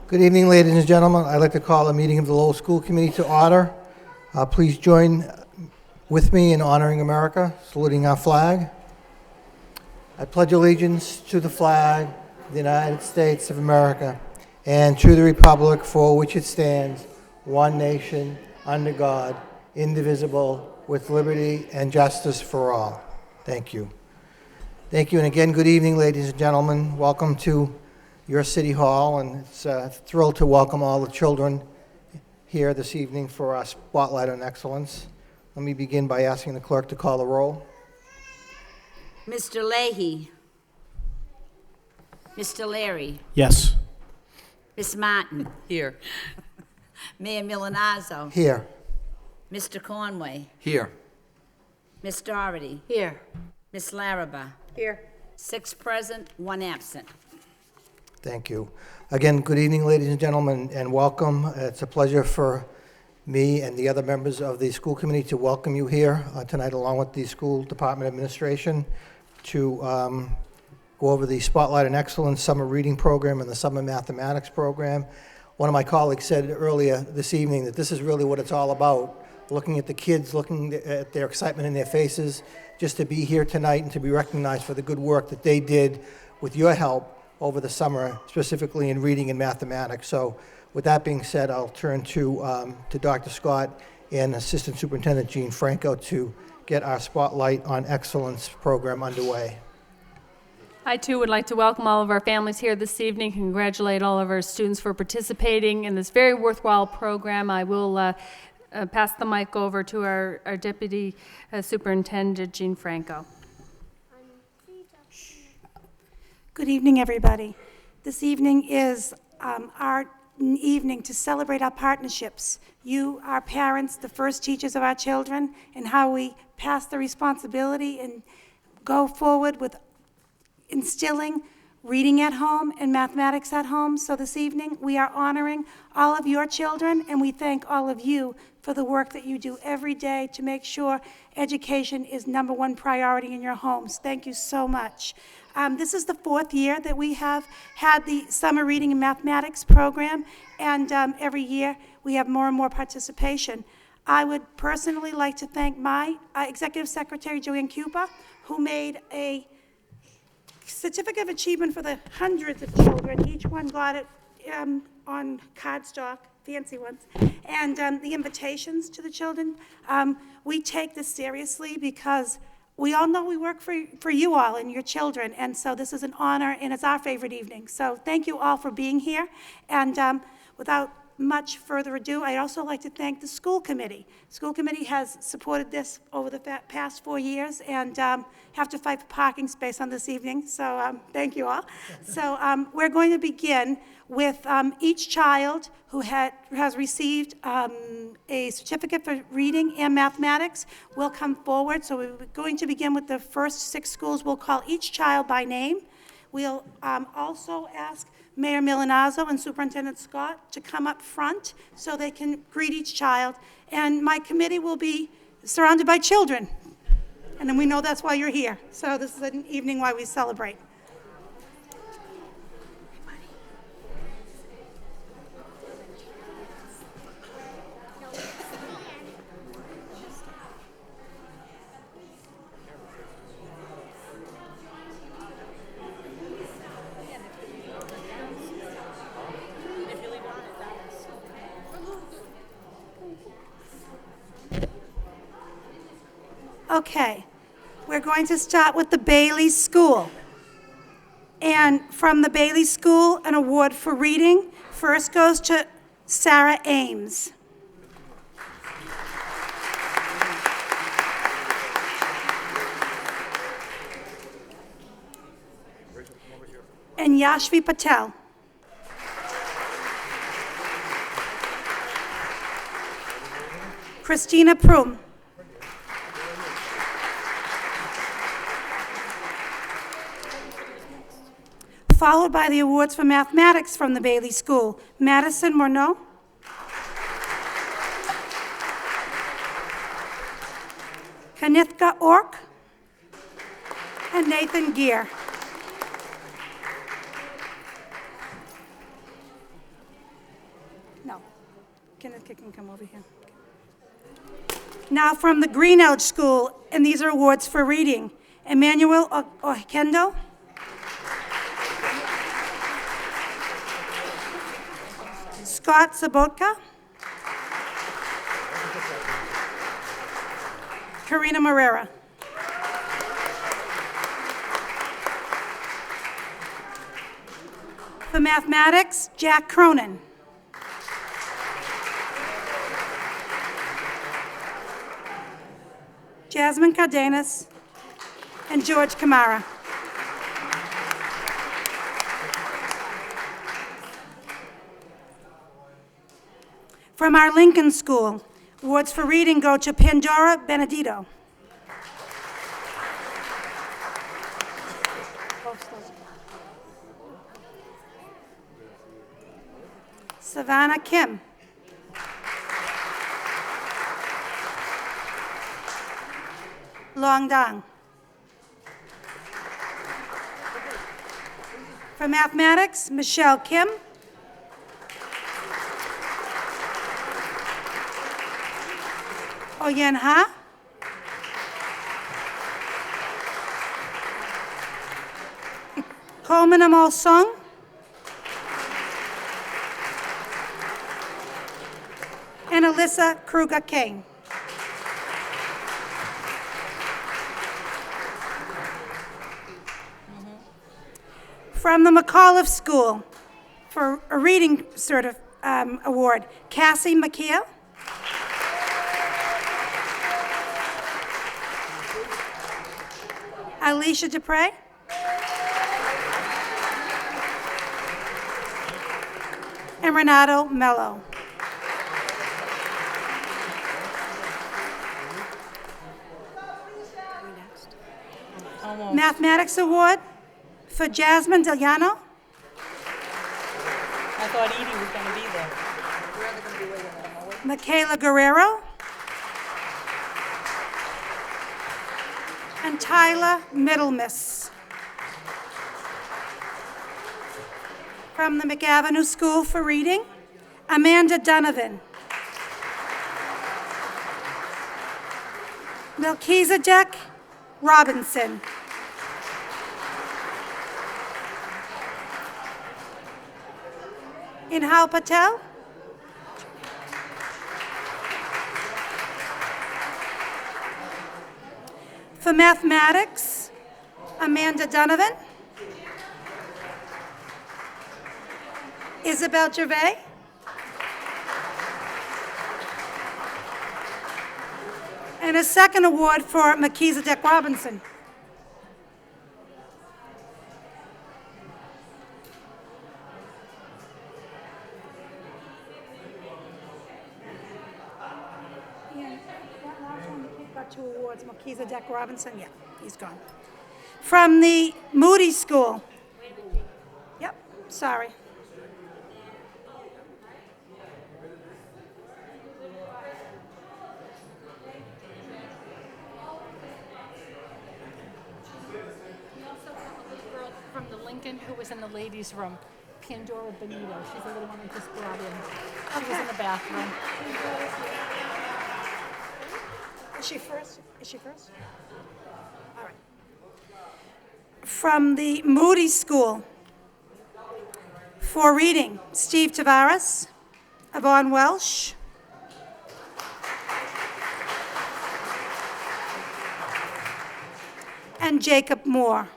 Good evening, ladies and gentlemen. I'd like to call the meeting of the Lowell School Committee to order. Please join with me in honoring America, saluting our flag. I pledge allegiance to the flag of the United States of America and to the republic for which it stands, one nation, under God, indivisible, with liberty and justice for all. Thank you. Thank you, and again, good evening, ladies and gentlemen. Welcome to your City Hall, and it's thrilled to welcome all the children here this evening for our Spotlight on Excellence. Let me begin by asking the clerk to call the roll. Mr. Leahy. Mr. Larry. Yes. Miss Martin. Here. Mayor Milanazzo. Here. Mr. Conway. Here. Miss Doherty. Here. Miss Larraba. Here. 6 present, 1 absent. Thank you. Again, good evening, ladies and gentlemen, and welcome. It's a pleasure for me and the other members of the school committee to welcome you here tonight, along with the school department administration, to go over the Spotlight on Excellence summer reading program and the summer mathematics program. One of my colleagues said earlier this evening that this is really what it's all about, looking at the kids, looking at their excitement in their faces, just to be here tonight and to be recognized for the good work that they did with your help over the summer, specifically in reading and mathematics. So with that being said, I'll turn to Dr. Scott and Assistant Superintendent Jean Franco to get our Spotlight on Excellence program underway. I, too, would like to welcome all of our families here this evening, congratulate all of our students for participating in this very worthwhile program. I will pass the mic over to our Deputy Superintendent, Jean Franco. Good evening, everybody. This evening is our evening to celebrate our partnerships. You, our parents, the first teachers of our children, and how we pass the responsibility and go forward with instilling reading at home and mathematics at home. So this evening, we are honoring all of your children, and we thank all of you for the work that you do every day to make sure education is #1 priority in your homes. Thank you so much. This is the 4th year that we have had the summer reading and mathematics program, and every year we have more and more participation. I would personally like to thank my Executive Secretary, Joanne Cupa, who made a certificate of achievement for the hundreds of children. Each one got it on cardstock, fancy ones, and the invitations to the children. We take this seriously because we all know we work for you all and your children, and so this is an honor, and it's our favorite evening. So thank you all for being here, and without much further ado, I'd also like to thank the school committee. School committee has supported this over the past 4 years, and have to fight for parking space on this evening, so thank you all. So we're going to begin with each child who has received a certificate for reading and mathematics will come forward. So we're going to begin with the first 6 schools. We'll call each child by name. We'll also ask Mayor Milanazzo and Superintendent Scott to come up front so they can greet each child. And my committee will be surrounded by children. And then we know that's why you're here. So this is an evening why we celebrate. Okay, we're going to start with the Bailey School. And from the Bailey School, an award for reading first goes to Sarah Ames. And Yashvi Patel. Christina Prum. Followed by the awards for mathematics from the Bailey School. Madison Morneau. Kanithka Ork. And Nathan Gear. Kenneth can come over here. Now from the Green Elch School, and these are awards for reading. Emmanuel Okendo. Scott Sabotka. Karina Morera. For mathematics, Jack Cronin. Jasmine Cardenas and George Kamara. From our Lincoln School, awards for reading go to Pandora Benedito. Savannah Kim. Long Dong. For mathematics, Michelle Kim. Oyen Ha. Coleman Amal Song. And Alyssa Kruger Kane. From the McAuliffe School for a reading award, Cassie Makia. Alicia Dupre. And Renato Mello. Mathematics Award for Jasmine Deliano. I thought Edie was going to be there. Michaela Guerrero. And Tyler Middlemiss. From the McAvenue School for Reading, Amanda Donovan. Melchizedek Robinson. Inhal Patel. For mathematics, Amanda Donovan. Isabel Gervais. And a second award for Melchizedek Robinson. Got 2 awards, Melchizedek Robinson, yeah, he's gone. From the Moody School. Yep, sorry. From the Lincoln, who was in the ladies' room, Pandora Benito. She's the little one I just brought in. She was in the bathroom. Is she first? Is she first? All right. From the Moody School for reading, Steve Tavares, Yvonne Welsh, and Jacob Moore.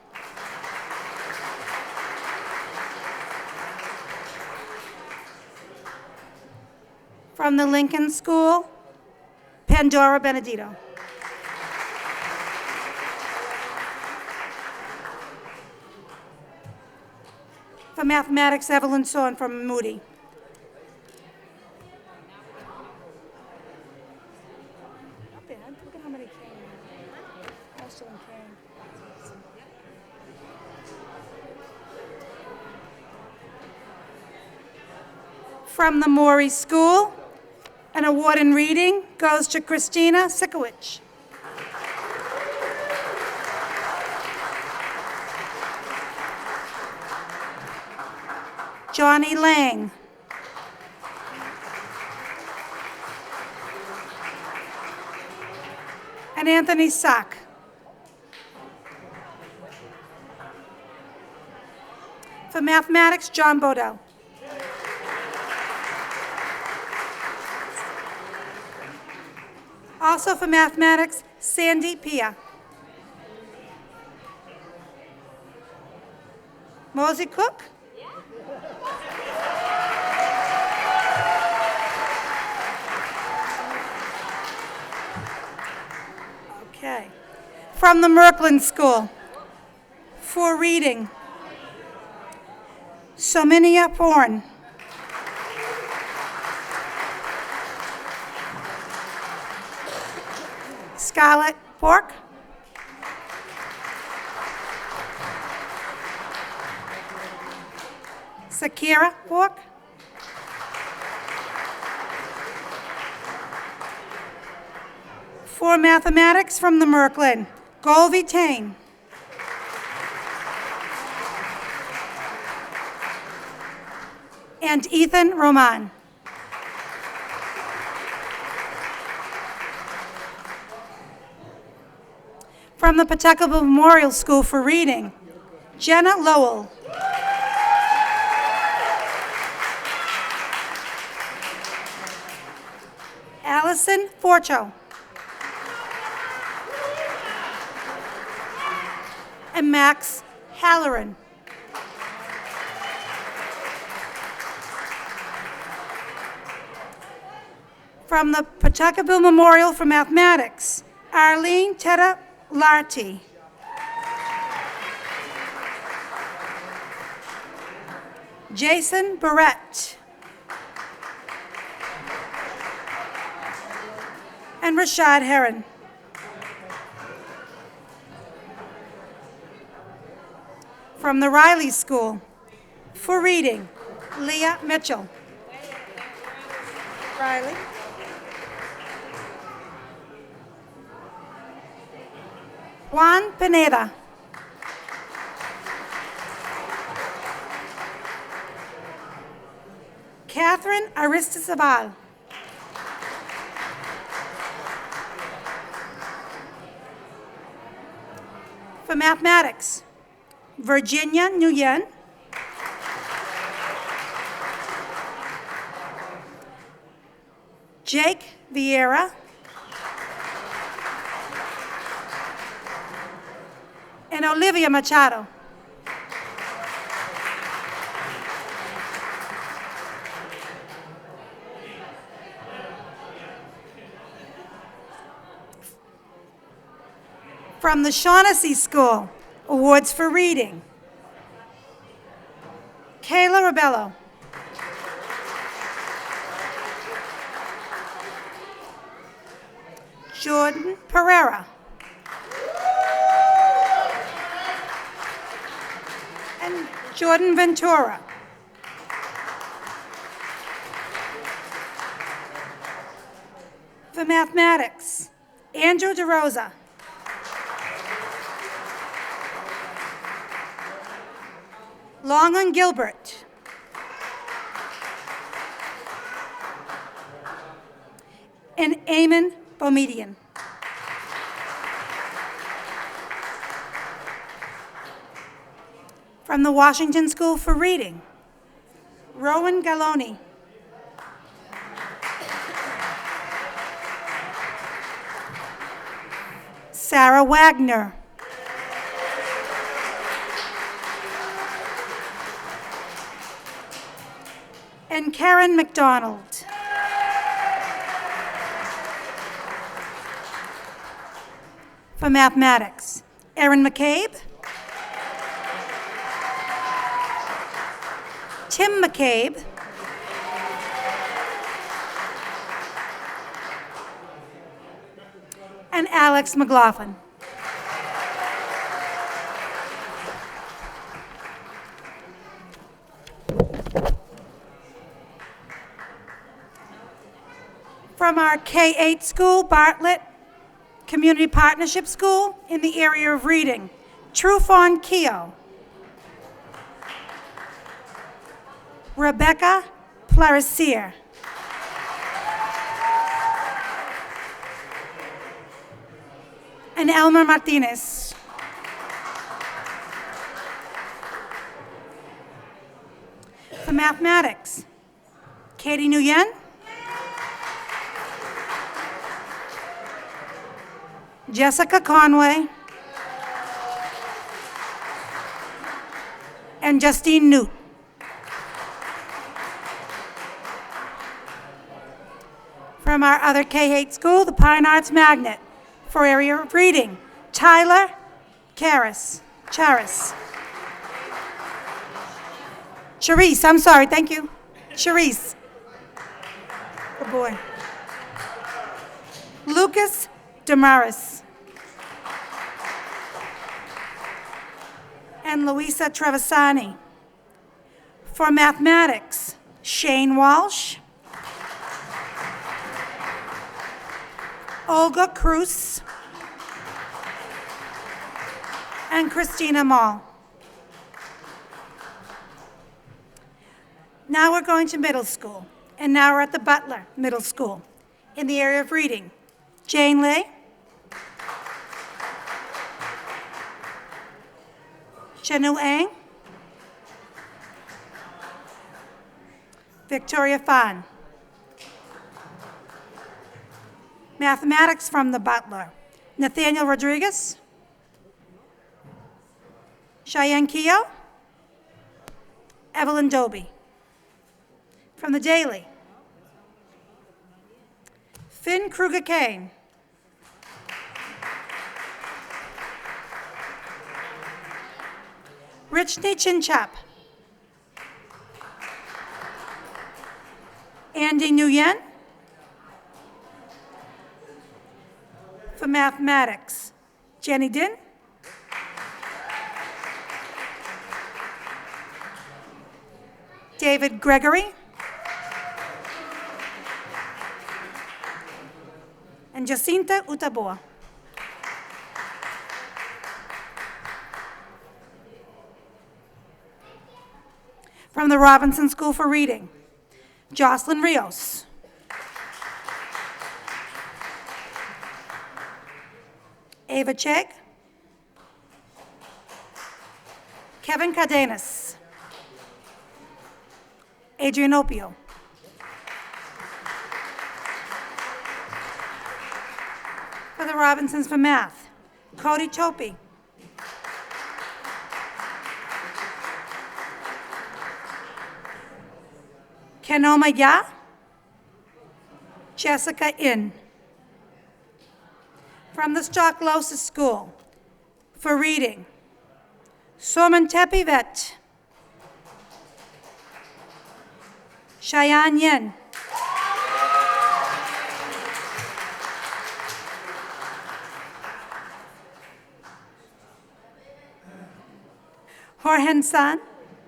From the Lincoln School, Pandora Benedito. For mathematics, Evelyn Sohn from Moody. Not bad. Look at how many came. Most of them came. From the Morey School, an award in reading goes to Christina Sikowicz. Johnny Lang. and Anthony Sack. For mathematics, John Bodell. Also for mathematics, Sandy Pia. Mosey Cook. Okay. From the Merkland School, for reading, Sominia Porn. Scarlett Pork. Sakira Pork. For mathematics from the Merkland, Golvi Tane. And Ethan Roman. From the Pawtucket Memorial School for reading, Jenna Lowell. Allison Forcho. And Max Halloran. From the Pawtucketville Memorial for Mathematics, Arlene Teta Larty. Jason Barrett. And Rashad Heron. From the Riley School, for reading, Leah Mitchell. Riley. Juan Pineda. Catherine Aristizabal. For mathematics, Virginia Nguyen. Jake Vieira. And Olivia Machado. From the Shaughnessy School, awards for reading, Kayla Rabello. Jordan Pereira. And Jordan Ventura. For mathematics, Andrew DeRosa. Long and Gilbert. And Eamon Bomedian. From the Washington School for Reading, Rowan Galoni. Sarah Wagner. And Karen McDonald. For mathematics, Erin McCabe, Tim McCabe, and Alex McLaughlin. From our K-8 school, Bartlett Community Partnership School in the area of reading, Trufon Keogh, Rebecca Plarissier, and Elmer Martinez. For mathematics, Katie Nguyen, Jessica Conway, and Justine Newt. From our other K-8 school, the Pine Arts Magnet, for area of reading, Tyler Charis. Charisse, I'm sorry, thank you. Charisse. Good boy. Lucas Damaris. And Luisa Trevisani. For mathematics, Shane Walsh, Olga Cruz, and Christina Mall. Now we're going to middle school, and now we're at the Butler Middle School. In the area of reading, Jane Lay, Chenu Ang, Victoria Fan. Mathematics from the Butler, Nathaniel Rodriguez, Cheyenne Keogh, Evelyn Doby. From the Daily, Finn Kruger-Kane, Richney Chinchap, Andy Nguyen. For mathematics, Jenny Din, David Gregory, and Jacinta Utaboa. From the Robinson School for Reading, Jocelyn Rios, Ava Chegg, Kevin Cardenas, Adrian Opio. For the Robinsons for math, Cody Topi, Kenoma Ya, Jessica In. From the Stocklosis School for reading, Soman Tepivet, Cheyenne Yen, Jorgen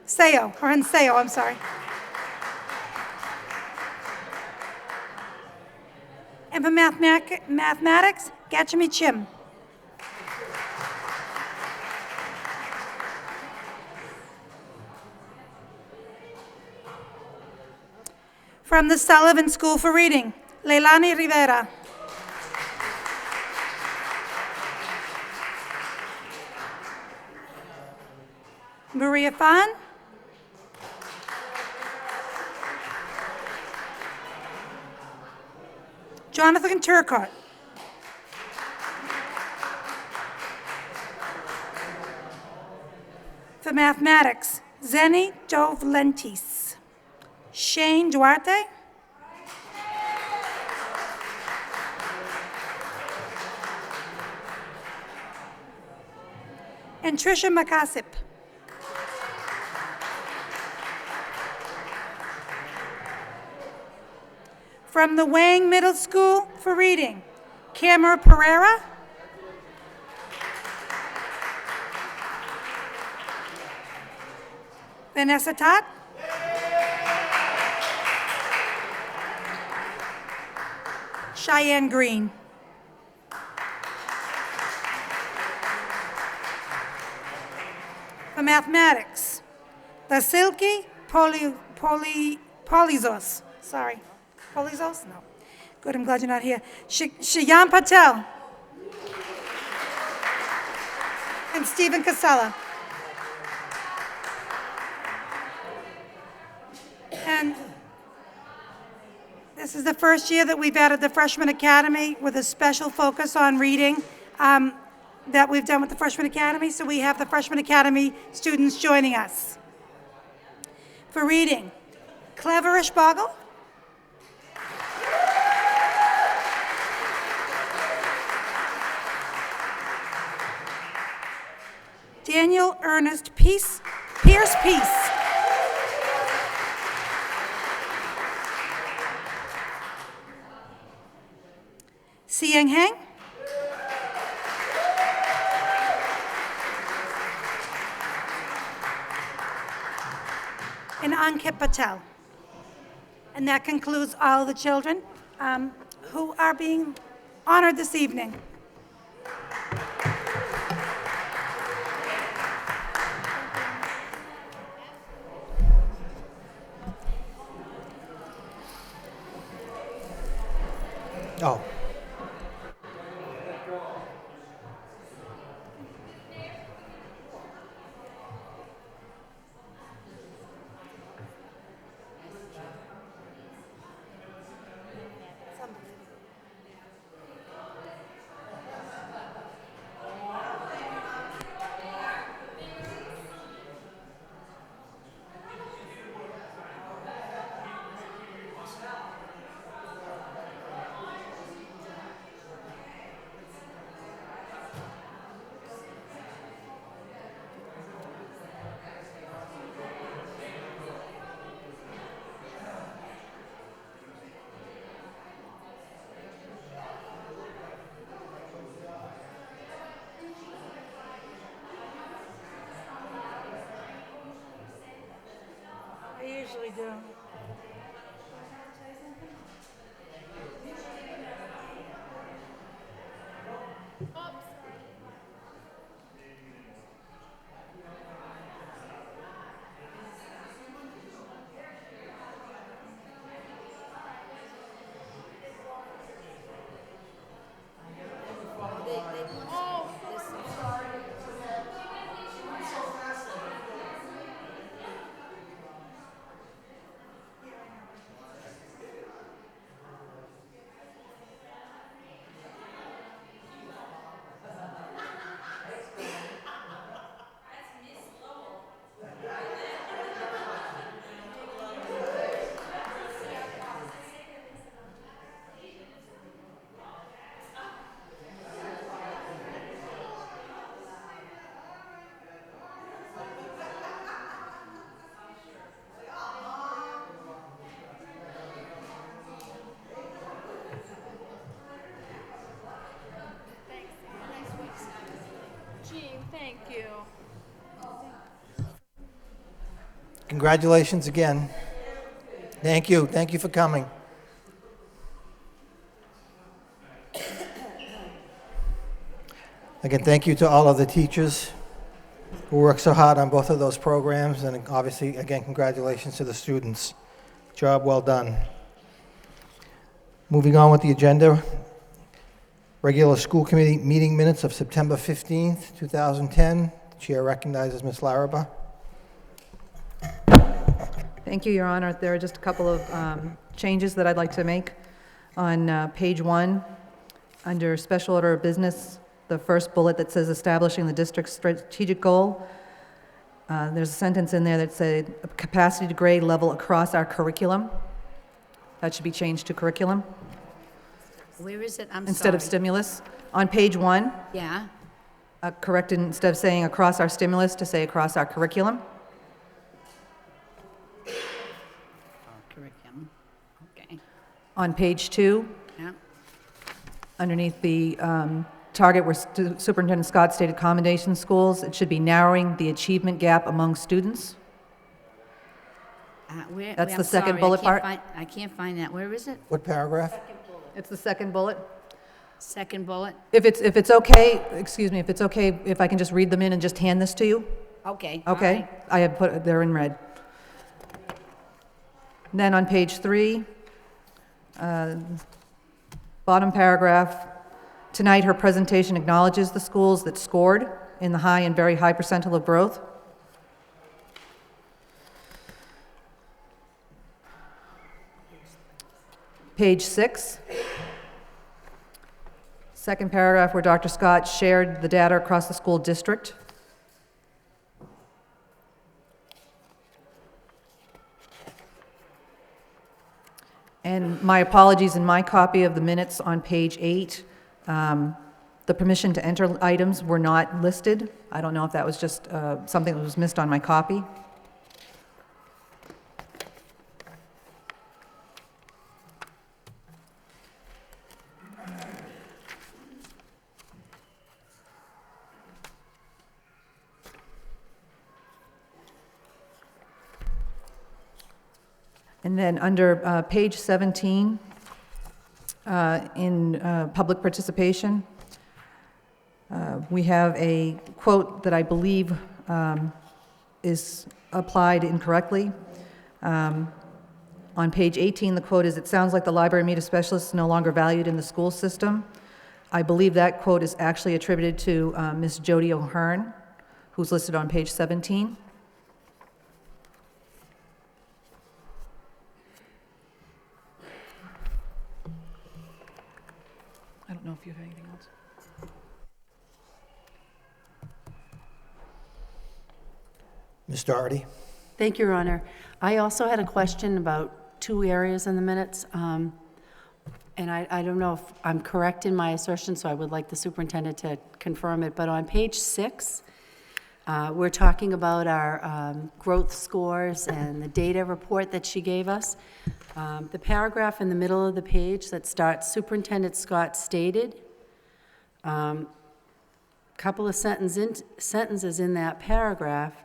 Seo, I'm sorry. And for mathematics, Gachami Chim. From the Sullivan School for Reading, Leilani Rivera. Maria Fan. Jonathan Turcott. For mathematics, Zeni Dovlentis. Shane Duarte. And Tricia Makasip. From the Wang Middle School for reading, Camera Pereira, Vanessa Todd, Cheyenne Green. For mathematics, Vasilki Polizos, sorry. Polizos? No. Good, I'm glad you're not here. Shayan Patel. and Stephen Casella. And this is the first year that we've added the Freshman Academy with a special focus on reading that we've done with the Freshman Academy. So we have the Freshman Academy students joining us. For reading, Cleverish Boggle. Daniel Ernest Pierce Peace. Siang Heng. And Ankit Patel. And that concludes all the children who are being honored this evening. Oh. I usually do. Jean, thank you. Congratulations again. Thank you. Thank you for coming. Again, thank you to all of the teachers who worked so hard on both of those programs, and obviously, again, congratulations to the students. Job well done. Moving on with the agenda, regular school committee meeting minutes of September 15th, 2010. The chair recognizes Ms. Larraba. Thank you, Your Honor. There are just a couple of changes that I'd like to make. On page 1, under special order of business, the first bullet that says establishing the district's strategic goal, there's a sentence in there that said capacity to grade level across our curriculum. That should be changed to curriculum Where is it? I'm instead of sorry. stimulus. On page 1, Yeah, corrected instead of saying across our stimulus to say across our curriculum. curriculum. Okay, On page 2, yeah. underneath the target where Superintendent Scott stated commendation schools, it should be narrowing the achievement gap among students. That's I'm the second sorry, bullet part. I can't find that. Where is it? What paragraph? It's the second bullet. Second bullet? If it's okay, excuse me, if it's okay, if I can just read them in and just hand this to you? Okay. all Okay? right. I have put, they're in red. Then on page 3, bottom paragraph, tonight her presentation acknowledges the schools that scored in the high and very high percentile of growth. Page 6, second paragraph where Dr. Scott shared the data across the school district. And my apologies, in my copy of the minutes on page 8, the permission to enter items were not listed. I don't know if that was just something that was missed on my copy. And then under page 17, in public participation, we have a quote that I believe is applied incorrectly. On page 18, the quote is, "It sounds like the library media specialist is no longer valued in the school system." I believe that quote is actually attributed to Ms. Jody O'Hearn, who's listed on page 17. I don't know if you have anything else. Ms. Doherty? Thank you, Your Honor. I also had a question about 2 areas in the minutes, and I don't know if I'm correct in my assertion, so I would like the superintendent to confirm it. But on page 6, we're talking about our growth scores and the data report that she gave us. The paragraph in the middle of the page that starts, Superintendent Scott stated, couple of sentences in that paragraph,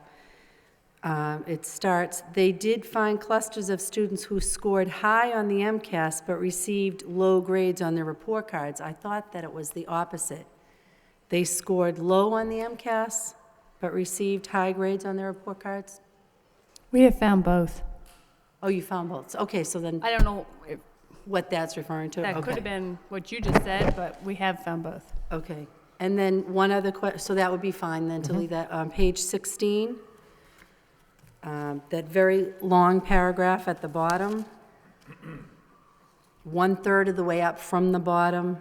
it starts, "They did find clusters of students who scored high on the MCAS but received low grades on their report cards." I thought that it was the opposite. They scored low on the MCAS but received high grades on their report cards? We have found both. Oh, you found both. Okay, so then I don't know if what that's referring to? that Okay. could have been what you just said, but we have found both. Okay. And then one other question, so that would be fine then to leave that on page 16. That very long paragraph at the bottom, 1/3 of the way up from the bottom,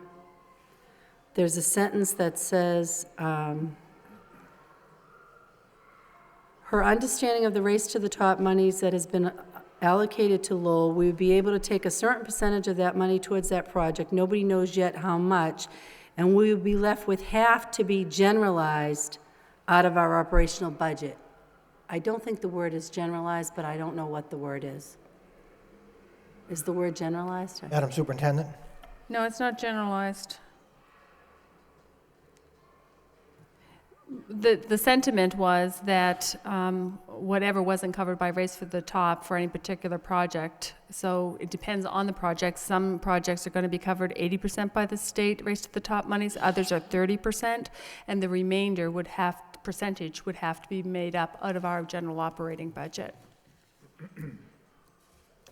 there's a sentence that says, "Her understanding of the Race to the Top monies that has been allocated to Lowell, we would be able to take a certain percentage of that money towards that project. Nobody knows yet how much, and we would be left with half to be generalized out of our operational budget." I don't think the word is generalized, but I don't know what the word is. Is the word generalized? Madam Superintendent? No, it's not generalized. The sentiment was that whatever wasn't covered by Race for the Top for any particular project, so it depends on the project. Some projects are going to be covered 80% by the state Race to the Top monies, others are 30%, and the remainder percentage would have to be made up out of our general operating budget.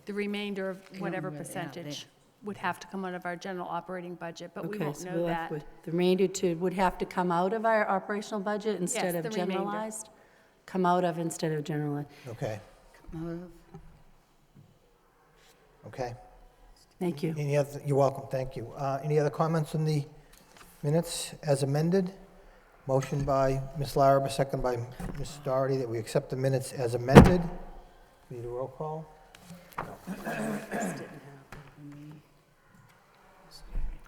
The remainder of whatever percentage would have to come out of our general operating budget, but we Okay, won't so know we'll that. have the remainder would have to come out of our operational budget instead Yes, of the remainder. generalized? Come out of instead of generalized. Okay, okay. Thank you. Any other, you're welcome, thank you. Any other comments on the minutes as amended? Motion by Ms. Larrabee, second by Ms. Doherty, that we accept the minutes as amended. Need a roll call?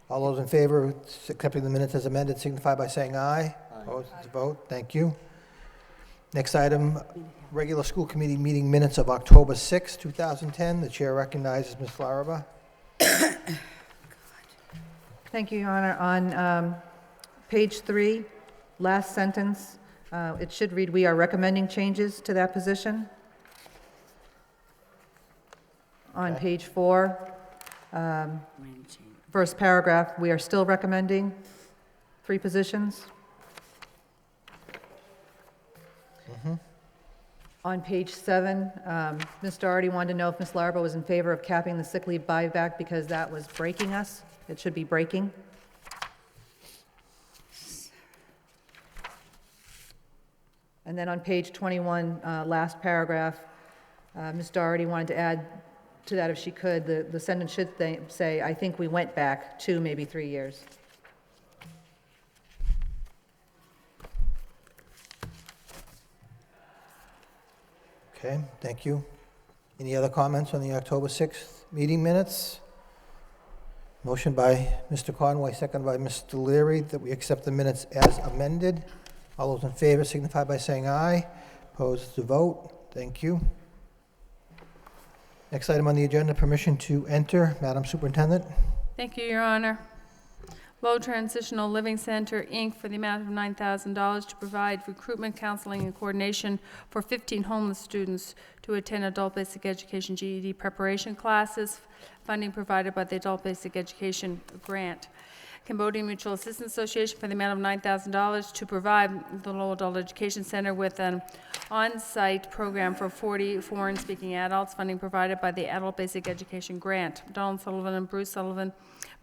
All those in favor of accepting the minutes as amended signify by saying aye. Opposed, it's a vote. Thank you. Next item, regular school committee meeting minutes of October 6, 2010. The chair recognizes Ms. Larrabee. Thank you, Your Honor. On page 3, last sentence, it should read, "We are recommending changes to that position." On Okay. page 4, first paragraph, "We are still recommending 3 positions." On page 7, Ms. Doherty wanted to know if Ms. Larrabee was in favor of capping the sick leave buyback because that was breaking us. It should be breaking. And then on page 21, last paragraph, Ms. Doherty wanted to add to that if she could, the sentence should say, I think we went back 2, maybe 3 years. Okay, thank you. Any other comments on the October 6th meeting minutes? Motion by Mr. Conway, second by Mr. Leary, that we accept the minutes as amended. All those in favor signify by saying aye. Opposed to vote. Thank you. Next item on the agenda, permission to enter. Madam Superintendent. Thank you, Your Honor. Lowell Transitional Living Center, Inc., for the amount of $9,000 to provide recruitment, counseling, and coordination for 15 homeless students to attend adult basic education GED preparation classes, funding provided by the Adult Basic Education Grant. Cambodian Mutual Assistance Association for the amount of $9,000 to provide the Lowell Adult Education Center with an on-site program for 40 foreign-speaking adults, funding provided by the Adult Basic Education Grant. Donald Sullivan and Bruce Sullivan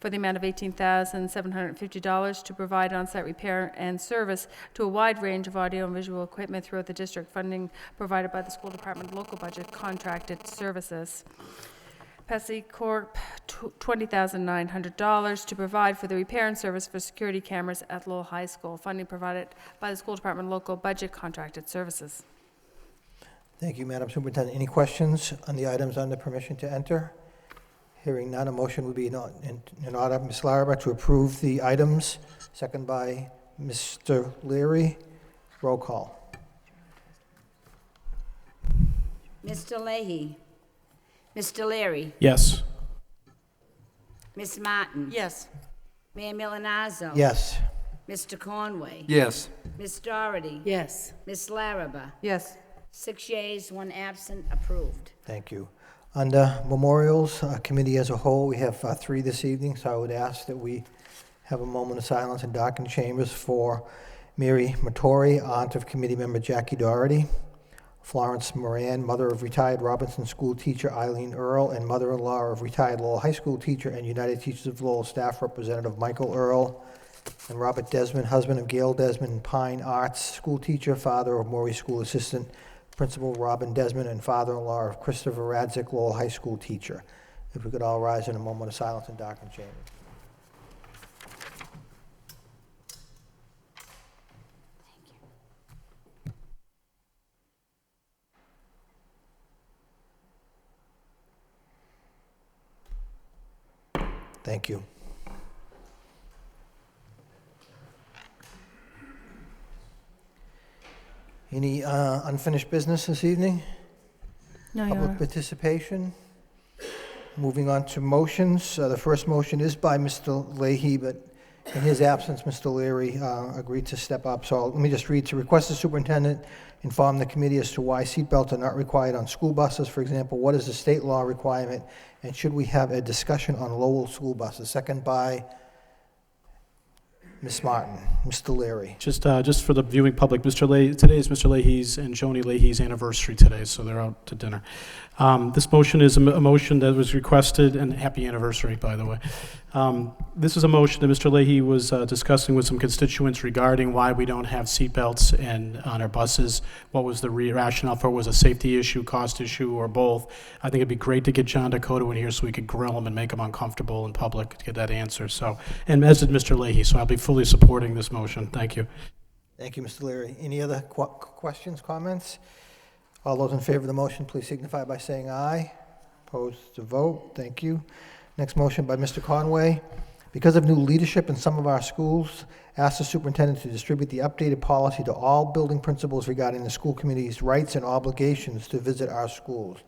for the amount of $18,750 to provide on-site repair and service to a wide range of audio and visual equipment throughout the district, funding provided by the school department local budget contracted services. Pepsi Corp., $20,900 to provide for the repair and service for security cameras at Lowell High School, funding provided by the school department local budget contracted services. Thank you, Madam Superintendent. Any questions on the items under permission to enter? Hearing none, a motion would be in order. Ms. Larrabee, to approve the items, second by Mr. Leary. Roll call. Mr. Leahy. Mr. Leary. Yes. Ms. Martin. Yes. Mayor Milanazzo. Yes. Mr. Conway. Yes. Ms. Doherty. Yes. Ms. Larrabee. Yes. 6 yeas, 1 absent, approved. Thank you. Under memorials, committee as a whole, we have 3 this evening, so I would ask that we have a moment of silence in darkened chambers for Mary Matori, aunt of committee member Jackie Doherty, Florence Moran, mother of retired Robinson school teacher Eileen Earl, and mother-in-law of retired Lowell High School teacher and United Teachers of Lowell staff representative Michael Earl, and Robert Desmond, husband of Gail Desmond, Pine Arts school teacher, father of Maury school assistant, Principal Robin Desmond, and father-in-law of Christopher Radzik, Lowell High School teacher. If we could all rise in a moment of silence in darkened chambers. Thank you. Any unfinished business this evening? No, Your Public Honor. participation? Moving on to motions. The first motion is by Mr. Leahy, but in his absence, Mr. Leary agreed to step up. So let me just read: to request the superintendent inform the committee as to why seatbelts are not required on school buses. For example, what is the state law requirement, and should we have a discussion on Lowell school buses? Second by Ms. Martin. Mr. Leary. Just for the viewing public, today is Mr. Leahy's and Joni Leahy's anniversary today, so they're out to dinner. This motion is a motion that was requested, and happy anniversary, by the way. This is a motion that Mr. Leahy was discussing with some constituents regarding why we don't have seatbelts on our buses. What was the rationale for it? Was a safety issue, cost issue, or both? I think it'd be great to get John Dakota in here so we could grill him and make him uncomfortable in public to get that answer. So, and as did Mr. Leahy, so I'll be fully supporting this motion. Thank you. Thank you, Mr. Leary. Any other questions, comments? All those in favor of the motion, please signify by saying aye. Opposed to vote. Thank you. Next motion by Mr. Conway. Because of new leadership in some of our schools, ask the superintendent to distribute the updated policy to all building principals regarding the school committee's rights and obligations to visit our schools.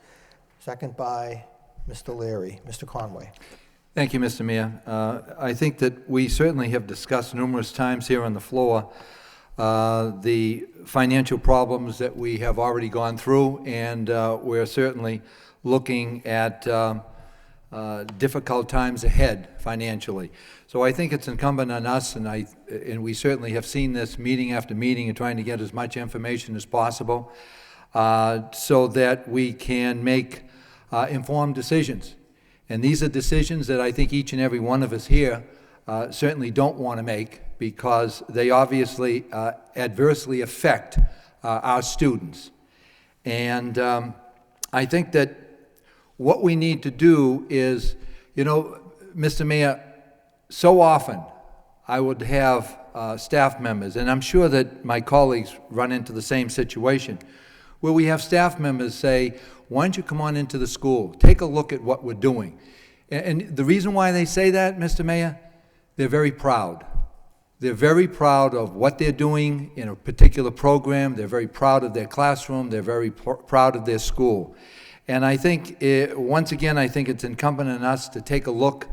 Second by Mr. Leary. Mr. Conway. Thank you, Mr. Mayor. I think that we certainly have discussed numerous times here on the floor the financial problems that we have already gone through, and we're certainly looking at difficult times ahead financially. So I think it's incumbent on us, and we certainly have seen this meeting after meeting and trying to get as much information as possible so that we can make informed decisions. And these are decisions that I think each and every one of us here certainly don't want to make, because they obviously adversely affect our students. And I think that what we need to do is, you know, Mr. Mayor, so often I would have staff members, and I'm sure that my colleagues run into the same situation, where we have staff members say, why don't you come on into the school, take a look at what we're doing. And the reason why they say that, Mr. Mayor, they're very proud. They're very proud of what they're doing in a particular program. They're very proud of their classroom. They're very proud of their school. And I think, once again, I think it's incumbent on us to take a look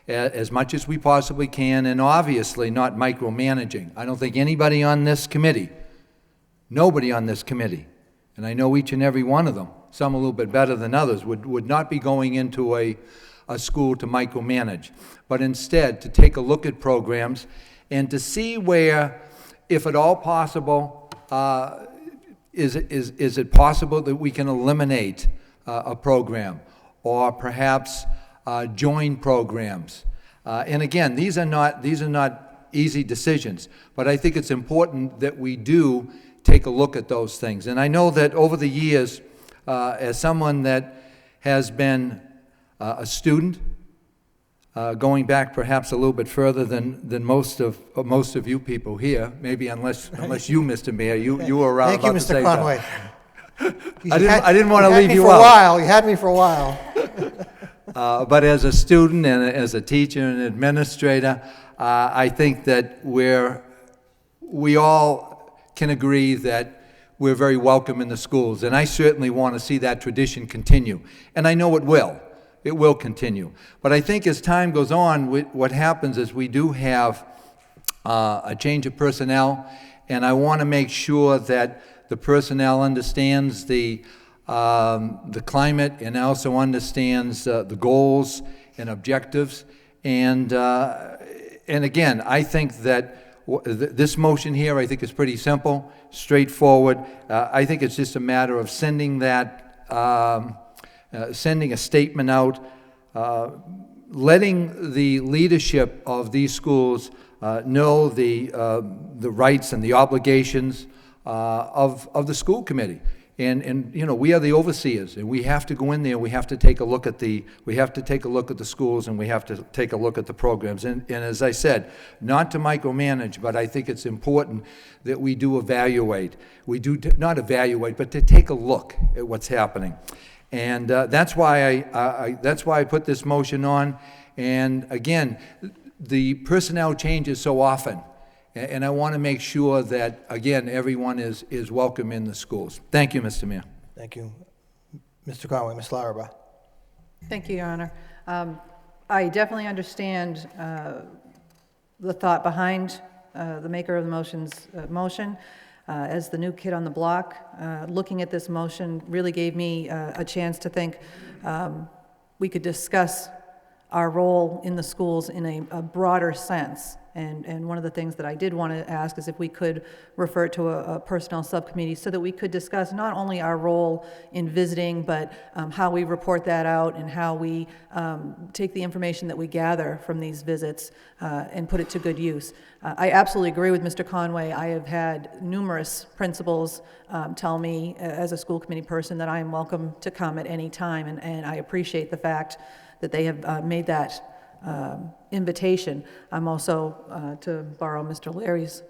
at as much as we possibly can, and obviously not micromanaging. I don't think anybody on this committee, nobody on this committee, and I know each and every one of them, some a little bit better than others, would not be going into a school to micromanage, but instead to take a look at programs and to see where, if at all possible, is it possible that we can eliminate a program, or perhaps join programs. And again, these are not easy decisions, but I think it's important that we do take a look at those things. And I know that over the years, as someone that has been a student, going back perhaps a little bit further than most of you people here, maybe unless you, Mr. Mayor, you were around Thank you, about the Mr. same Conway. time. I didn't want to leave you for a out. while. You had me for a while. But as a student and as a teacher and administrator, I think that we all can agree that we're very welcome in the schools, and I certainly want to see that tradition continue. And I know it will. It will continue. But I think as time goes on, what happens is we do have a change of personnel, and I want to make sure that the personnel understands the climate and also understands the goals and objectives. And again, I think that this motion here, I think, is pretty simple, straightforward. I think it's just a matter of sending a statement out, letting the leadership of these schools know the rights and the obligations of the school committee. And you know, we are the overseers, and we have to go in there. We have to take a look at the schools, and we have to take a look at the programs. And as I said, not to micromanage, but I think it's important that we do evaluate. We do not evaluate, but to take a look at what's happening. And that's why I put this motion on. And again, the personnel changes so often. And I want to make sure that, again, everyone is welcome in the schools. Thank you, Mr. Mayor. Thank you. Mr. Conway, Ms. Larrabee. Thank you, Your Honor. I definitely understand the thought behind the maker of the motion. As the new kid on the block, looking at this motion really gave me a chance to think we could discuss our role in the schools in a broader sense. And one of the things that I did want to ask is if we could refer to a personnel subcommittee so that we could discuss not only our role in visiting, but how we report that out and how we take the information that we gather from these visits and put it to good use. I absolutely agree with Mr. Conway. I have had numerous principals tell me as a school committee person that I am welcome to come at any time, and I appreciate the fact that they have made that invitation. I'm also, to borrow Mr. Larry's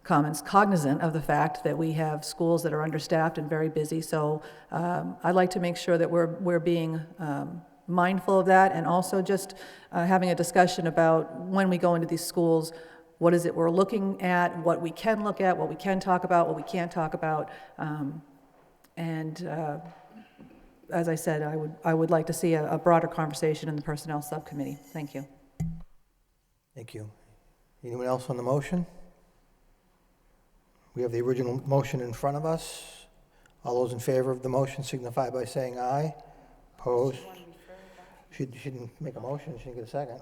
comments, cognizant of the fact that we have schools that are understaffed and very busy. So I'd like to make sure that we're being mindful of that, and also just having a discussion about when we go into these schools, what is it we're looking at, what we can look at, what we can talk about, what we can't talk about, as I said, I would like to see a broader conversation in the Personnel Subcommittee. Thank you. Thank you. Anyone else on the motion? We have the original motion in front of us. All those in favor of the motion signify by saying aye. Opposed? She didn't make a motion. She didn't get a second.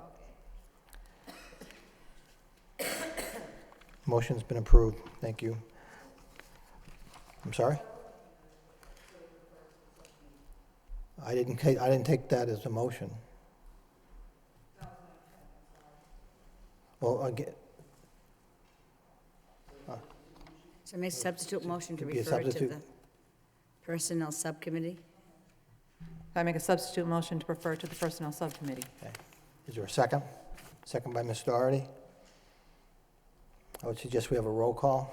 Motion's been approved. Thank you. I'm sorry? I didn't take that as a motion. Well, again, So make substitute motion to Could be a refer to substitute. the Personnel Subcommittee. I make a substitute motion to refer to the Personnel Subcommittee. Okay. Is there a second? Second by Ms. Doherty. I would suggest we have a roll call.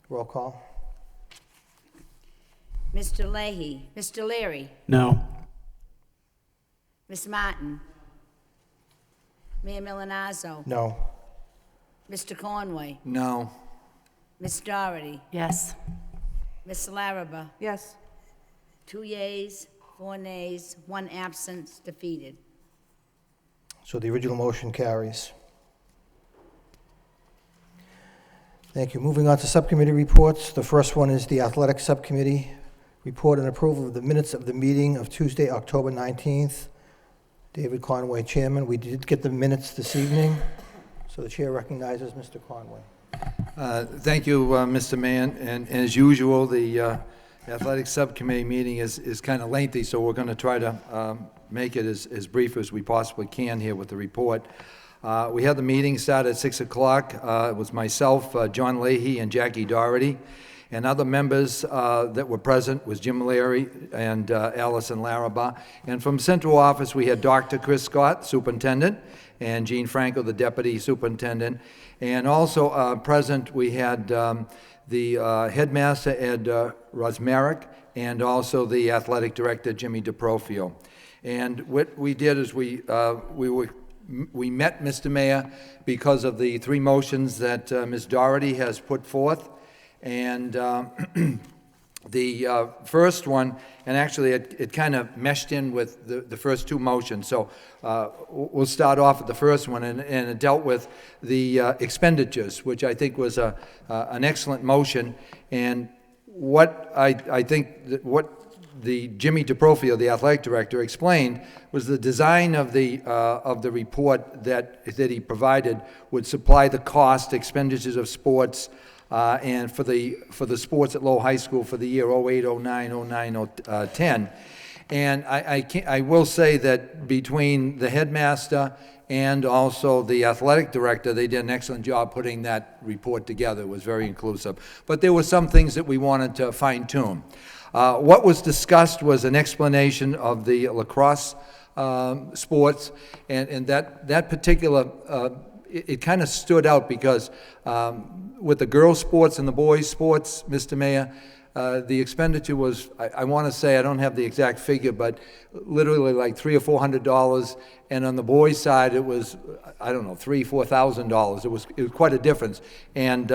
Roll call. Mr. Leahy, Mr. Leary, No. Ms. Martin, Mayor Milonazo, No. Mr. Conway, No. Ms. Doherty, Yes. Ms. Larrabee, Yes. 2 yeas, 4 nays, 1 absence, defeated. So the original motion carries. Thank you. Moving on to subcommittee reports. The first one is the Athletic Subcommittee report and approval of the minutes of the meeting of Tuesday, October 19th. David Conway, Chairman. We did get the minutes this evening, so the Chair recognizes Mr. Conway. Thank you, Mr. Mann, and as usual, the Athletic Subcommittee meeting is kind of lengthy, so we're going to try to make it as brief as we possibly can here with the report. We had the meeting start at 6 o'clock. It was myself, John Leahy, and Jackie Doherty, and other members that were present was Jim Leary and Allison Larrabee. And from central office, we had Dr. Chris Scott, Superintendent, and Gene Franco, the Deputy Superintendent. And also present, we had the Headmaster, Ed Rosmaric, and also the Athletic Director, Jimmy DeProfio. And what we did is we met Mr. Mayor because of the 3 motions that Ms. Doherty has put forth. And the first one, and actually it kind of meshed in with the first 2 motions. So we'll start off with the first one, and it dealt with the expenditures, which I think was an excellent motion. And what I think that what the Jimmy DeProfio, the athletic director, explained was the design of the report that he provided would supply the cost expenditures of sports and for the sports at Lowell High School for the year 08, 09, 09, 10. And I will say that between the headmaster and also the athletic director, they did an excellent job putting that report together. It was very inclusive. But there were some things that we wanted to fine-tune. What was discussed was an explanation of the lacrosse sports, and that particular, it kind of stood out because with the girls' sports and the boys' sports, Mr. Mayor, the expenditure was, I want to say, I don't have the exact figure, but literally like $300 or $400, and on the boys' side it was, I don't know, $3,000 or $4,000. It was quite a difference, and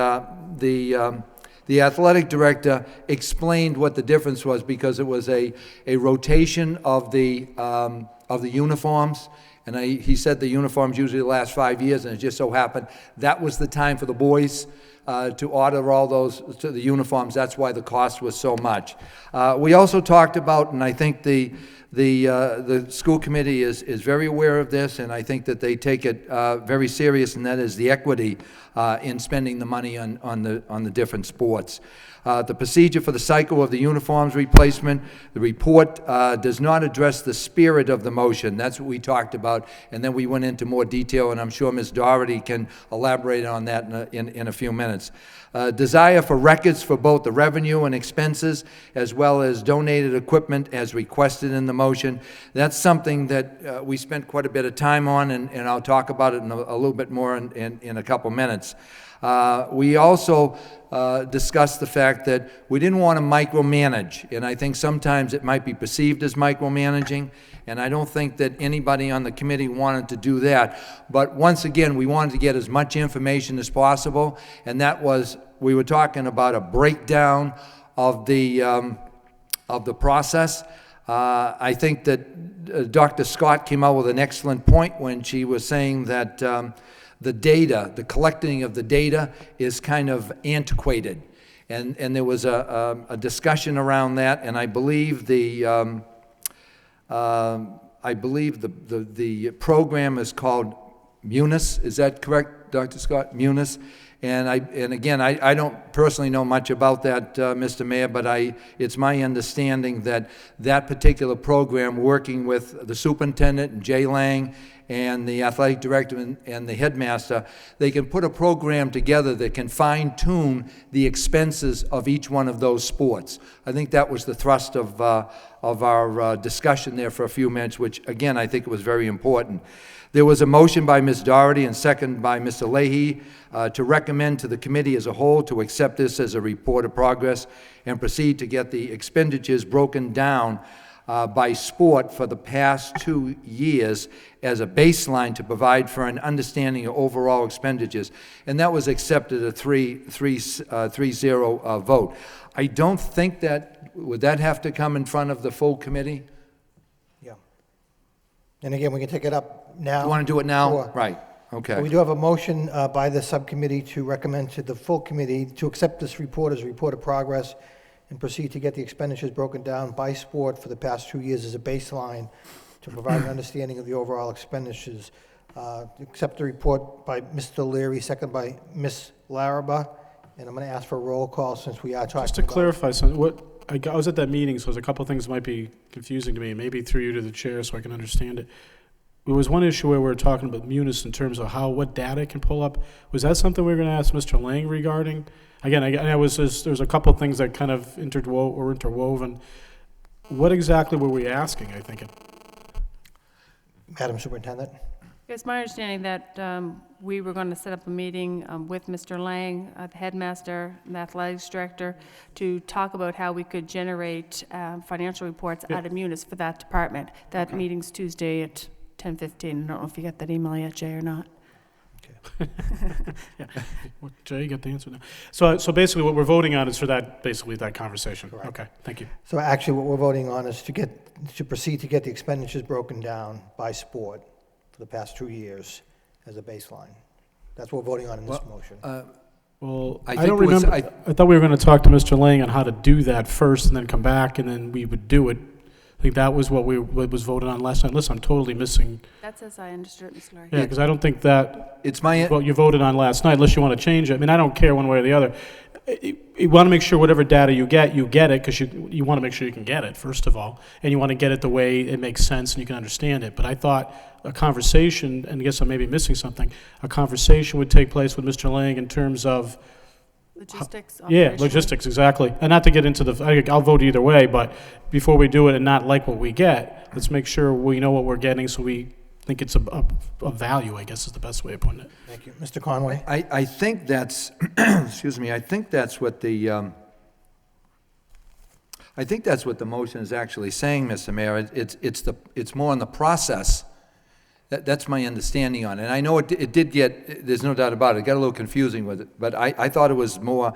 the athletic director explained what the difference was because it was a rotation of the uniforms. And he said the uniforms usually last 5 years, and it just so happened that was the time for the boys to order all those to the uniforms. That's why the cost was so much. We also talked about, and I think the school committee is very aware of this, and I think that they take it very serious, and that is the equity in spending the money on the different sports. The procedure for the cycle of the uniforms replacement, the report does not address the spirit of the motion. That's what we talked about, and then we went into more detail, and I'm sure Ms. Doherty can elaborate on that in a few minutes. Desire for records for both the revenue and expenses, as well as donated equipment as requested in the motion. That's something that we spent quite a bit of time on, and I'll talk about it in a little bit more in a couple minutes. We also discussed the fact that we didn't want to micromanage, and I think sometimes it might be perceived as micromanaging, and I don't think that anybody on the committee wanted to do that. But once again, we wanted to get as much information as possible, and that was, we were talking about a breakdown of the process. I think that Dr. Scott came out with an excellent point when she was saying that the data, the collecting of the data is kind of antiquated. And there was a discussion around that, and I believe the program is called Munis. Is that correct, Dr. Scott? Munis. And again, I don't personally know much about that, Mr. Mayor, but it's my understanding that that particular program, working with the superintendent and Jay Lang and the athletic director and the headmaster, they can put a program together that can fine-tune the expenses of each one of those sports. I think that was the thrust of our discussion there for a few minutes, which, again, I think was very important. There was a motion by Ms. Doherty and second by Mr. Leahy to recommend to the committee as a whole to accept this as a report of progress and proceed to get the expenditures broken down by sport for the past 2 years as a baseline to provide for an understanding of overall expenditures. And that was accepted a 3-0 vote. I don't think would that have to come in front of the full committee? Yeah. And again, we can take it up now. You want to do it now? Sure. Right, okay. We do have a motion by the subcommittee to recommend to the full committee to accept this report as a report of progress and proceed to get the expenditures broken down by sport for the past 2 years as a baseline to provide an understanding of the overall expenditures. Accept the report by Mr. Leary, second by Ms. Larraba, and I'm going to ask for a roll call since we are talking Just to clarify something, I was at that meeting, so there's a couple things might be confusing to me, maybe through you to the chair so I can understand it. There was one issue where we were talking about Munis in terms of what data it can pull up. Was that something we were going to ask Mr. Lang regarding? Again, there's a couple things that kind of were interwoven. What exactly were we asking, I think? Madam Superintendent? It's my understanding that we were going to set up a meeting with Mr. Lang, the headmaster, and the athletics director, to talk about how we could generate financial reports out of Munis for that department. That meeting's Tuesday at 10:15. I don't know if you got that email yet, Jay, or not. Yeah. Well, Jay, you got the answer now. So basically what we're voting on is for that conversation. Correct. Okay, thank you. So actually, what we're voting on is to proceed to get the expenditures broken down by sport for the past 2 years as a baseline. That's what we're voting on in this motion. Well, I I think don't it was- remember, I thought we were going to talk to Mr. Lang on how to do that first and then come back and then we would do it. I think that was what was voted on last night, unless I'm totally missing. That's as I understood it, Mr. Laurie. Yeah, because I don't think that It's my, what you voted on last night, unless you want to change it. I mean, I don't care one way or the other. You want to make sure whatever data you get it, because you want to make sure you can get it, first of all, and you want to get it the way it makes sense and you can understand it. But I thought a conversation, and I guess I may be missing something, a conversation would take place with Mr. Lang in terms of Logistics. yeah, operationally. logistics, exactly. And not to get into I'll vote either way, but before we do it and not like what we get, let's make sure we know what we're getting so we think it's a value, I guess is the best way of putting it. Thank you. Mr. Conway? I think that's, excuse me, I think that's what the motion is actually saying, Mr. Mayor. It's more on the process. That's my understanding on it. And I know it did get, there's no doubt about it, got a little confusing with it, but I thought it was more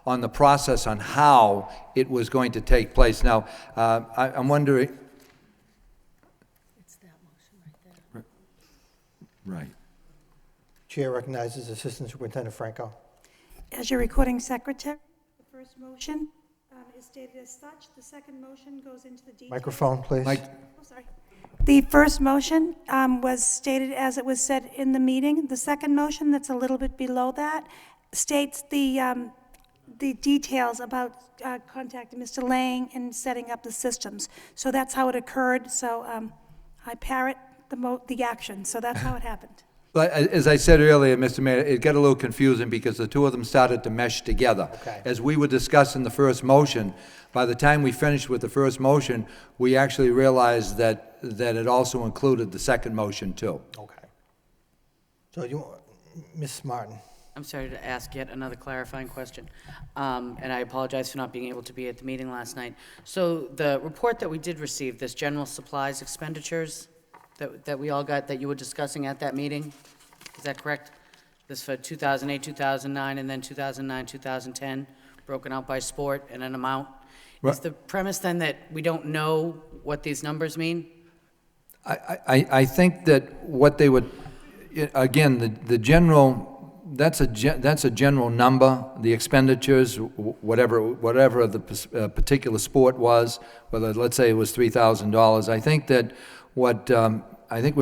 on the process on how it was going to take place. Now, I'm wondering. It's that motion right there. Right. Chair recognizes Assistant Superintendent Franco. As your recording secretary, the first motion is stated as such. The second motion goes into the details. Microphone, please. Mike, Oh, sorry. The first motion was stated as it was said in the meeting. The second motion, that's a little bit below that, states the details about contacting Mr. Lang and setting up the systems. So that's how it occurred. So I parrot the action. So that's how it happened. but as I said earlier, Mr. Mayor, it got a little confusing because the two of them started to mesh together. Okay. As we were discussing the first motion, by the time we finished with the first motion, we actually realized that it also included the second motion too. Okay. So Ms. Martin? I'm sorry to ask yet another clarifying question, and I apologize for not being able to be at the meeting last night. So the report that we did receive, this general supplies expenditures that we all got, that you were discussing at that meeting, is that correct? This for 2008, 2009, and then 2009, 2010, broken out by sport and an amount? Is the premise then that we don't know what these numbers mean? I think that what they would, again, the general, that's a general number, the expenditures, whatever the particular sport was, whether, let's say it was $3,000. I think that what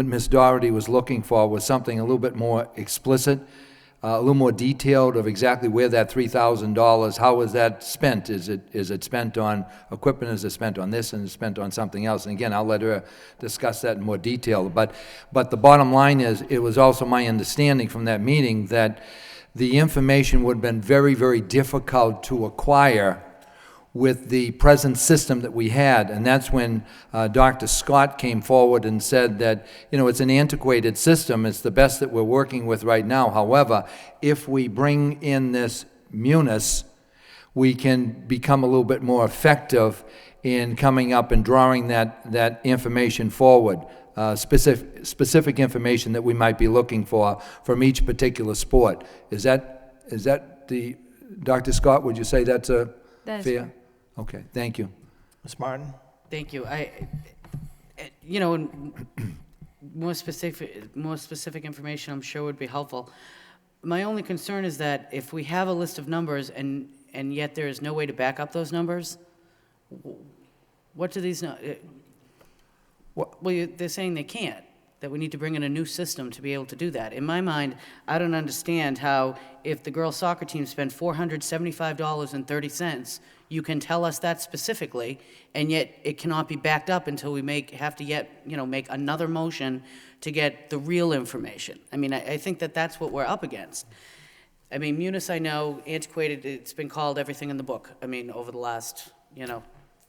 Ms. Doherty was looking for was something a little bit more explicit. a little more detailed of exactly where that $3,000, how is that spent? Is it spent on equipment, is it spent on this, and is it spent on something else? And again, I'll let her discuss that in more detail. But the bottom line is, it was also my understanding from that meeting that the information would have been very, very difficult to acquire with the present system that we had. And that's when Dr. Scott came forward and said that, you know, it's an antiquated system. It's the best that we're working with right now. However, if we bring in this Munis, we can become a little bit more effective in coming up and drawing that information forward, specific information that we might be looking for from each particular sport. Is that the, Dr. Scott, would you say that's a That is fair? fair. Okay, thank you. Ms. Martin? Thank you. You know, more specific information I'm sure would be helpful. My only concern is that if we have a list of numbers and yet there is no way to back up those numbers, what do these, they're saying they can't, that we need to bring in a new system to be able to do that. In my mind, I don't understand how if the girls' soccer team spent $475.30, you can tell us that specifically, and yet it cannot be backed up until we have to make another motion to get the real information. I mean, I think that that's what we're up against. I mean, Munis, I know, antiquated, it's been called everything in the book. I mean, over the last,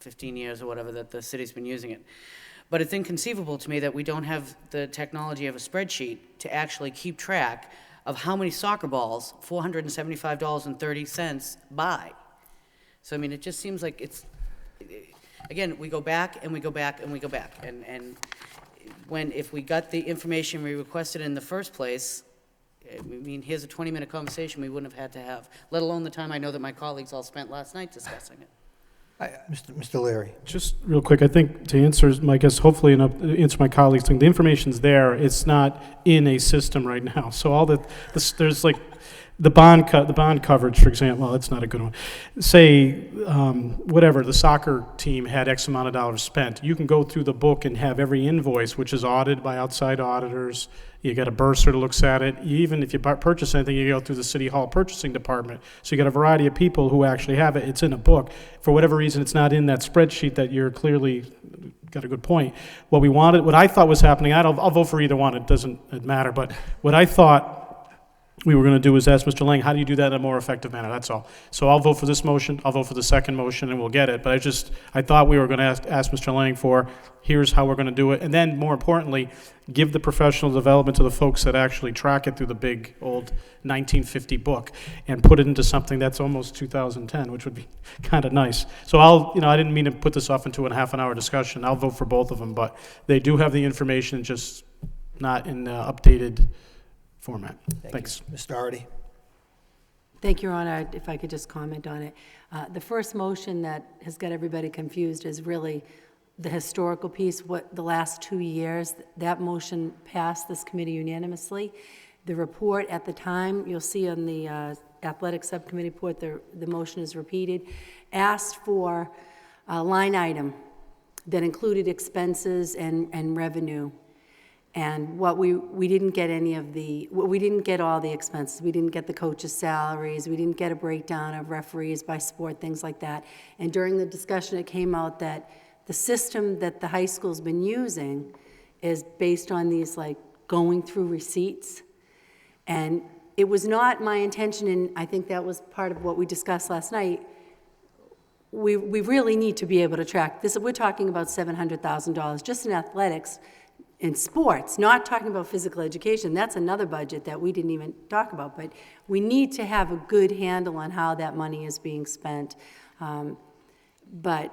15 years or whatever that the city's been using it. But it's inconceivable to me that we don't have the technology of a spreadsheet to actually keep track of how many soccer balls $475.30 buy. So, I mean, it just seems like again, we go back and we go back and we go back. And if we got the information we requested in the first place, I mean, here's a 20-minute conversation we wouldn't have had to have, let alone the time I know that my colleagues all spent last night discussing it. Mr. Leary? Just real quick, I think to answer my guess, hopefully answer my colleagues' thing, the information's there. It's not in a system right now. So all there's like the bond coverage, for example. Well, that's not a good one. Say whatever the soccer team had X amount of dollars spent. You can go through the book and have every invoice, which is audited by outside auditors. You got a bursar that looks at it. Even if you purchase anything, you go through the City Hall purchasing department. So you got a variety of people who actually have it. It's in a book. For whatever reason, it's not in that spreadsheet that you're clearly got a good point. What I thought was happening, I'll vote for either one. It doesn't matter. But what I thought we were going to do is ask Mr. Lang, how do you do that in a more effective manner? That's all. So I'll vote for this motion. I'll vote for the second motion, and we'll get it. But I thought we were going to ask Mr. Lang for, here's how we're going to do it. And then, more importantly, give the professional development to the folks that actually track it through the big old 1950 book and put it into something that's almost 2010, which would be kind of nice. So I didn't mean to put this off into a half an hour discussion. I'll vote for both of them, but they do have the information, just not in the updated format. Thanks. Ms. Doherty? Thank you, Your Honor. If I could just comment on it. The first motion that has got everybody confused is really the historical piece. What the last 2 years, that motion passed this committee unanimously. The report at the time, you'll see on the athletic subcommittee report, the motion is repeated, asked for a line item that included expenses and revenue. And we didn't get we didn't get all the expenses. We didn't get the coaches' salaries. We didn't get a breakdown of referees by sport, things like that. And during the discussion, it came out that the system that the high school's been using is based on these, like, going through receipts. And it was not my intention, and I think that was part of what we discussed last night. We really need to be able to track this. We're talking about $700,000 just in athletics. In sports, not talking about physical education, that's another budget that we didn't even talk about, but we need to have a good handle on how that money is being spent. But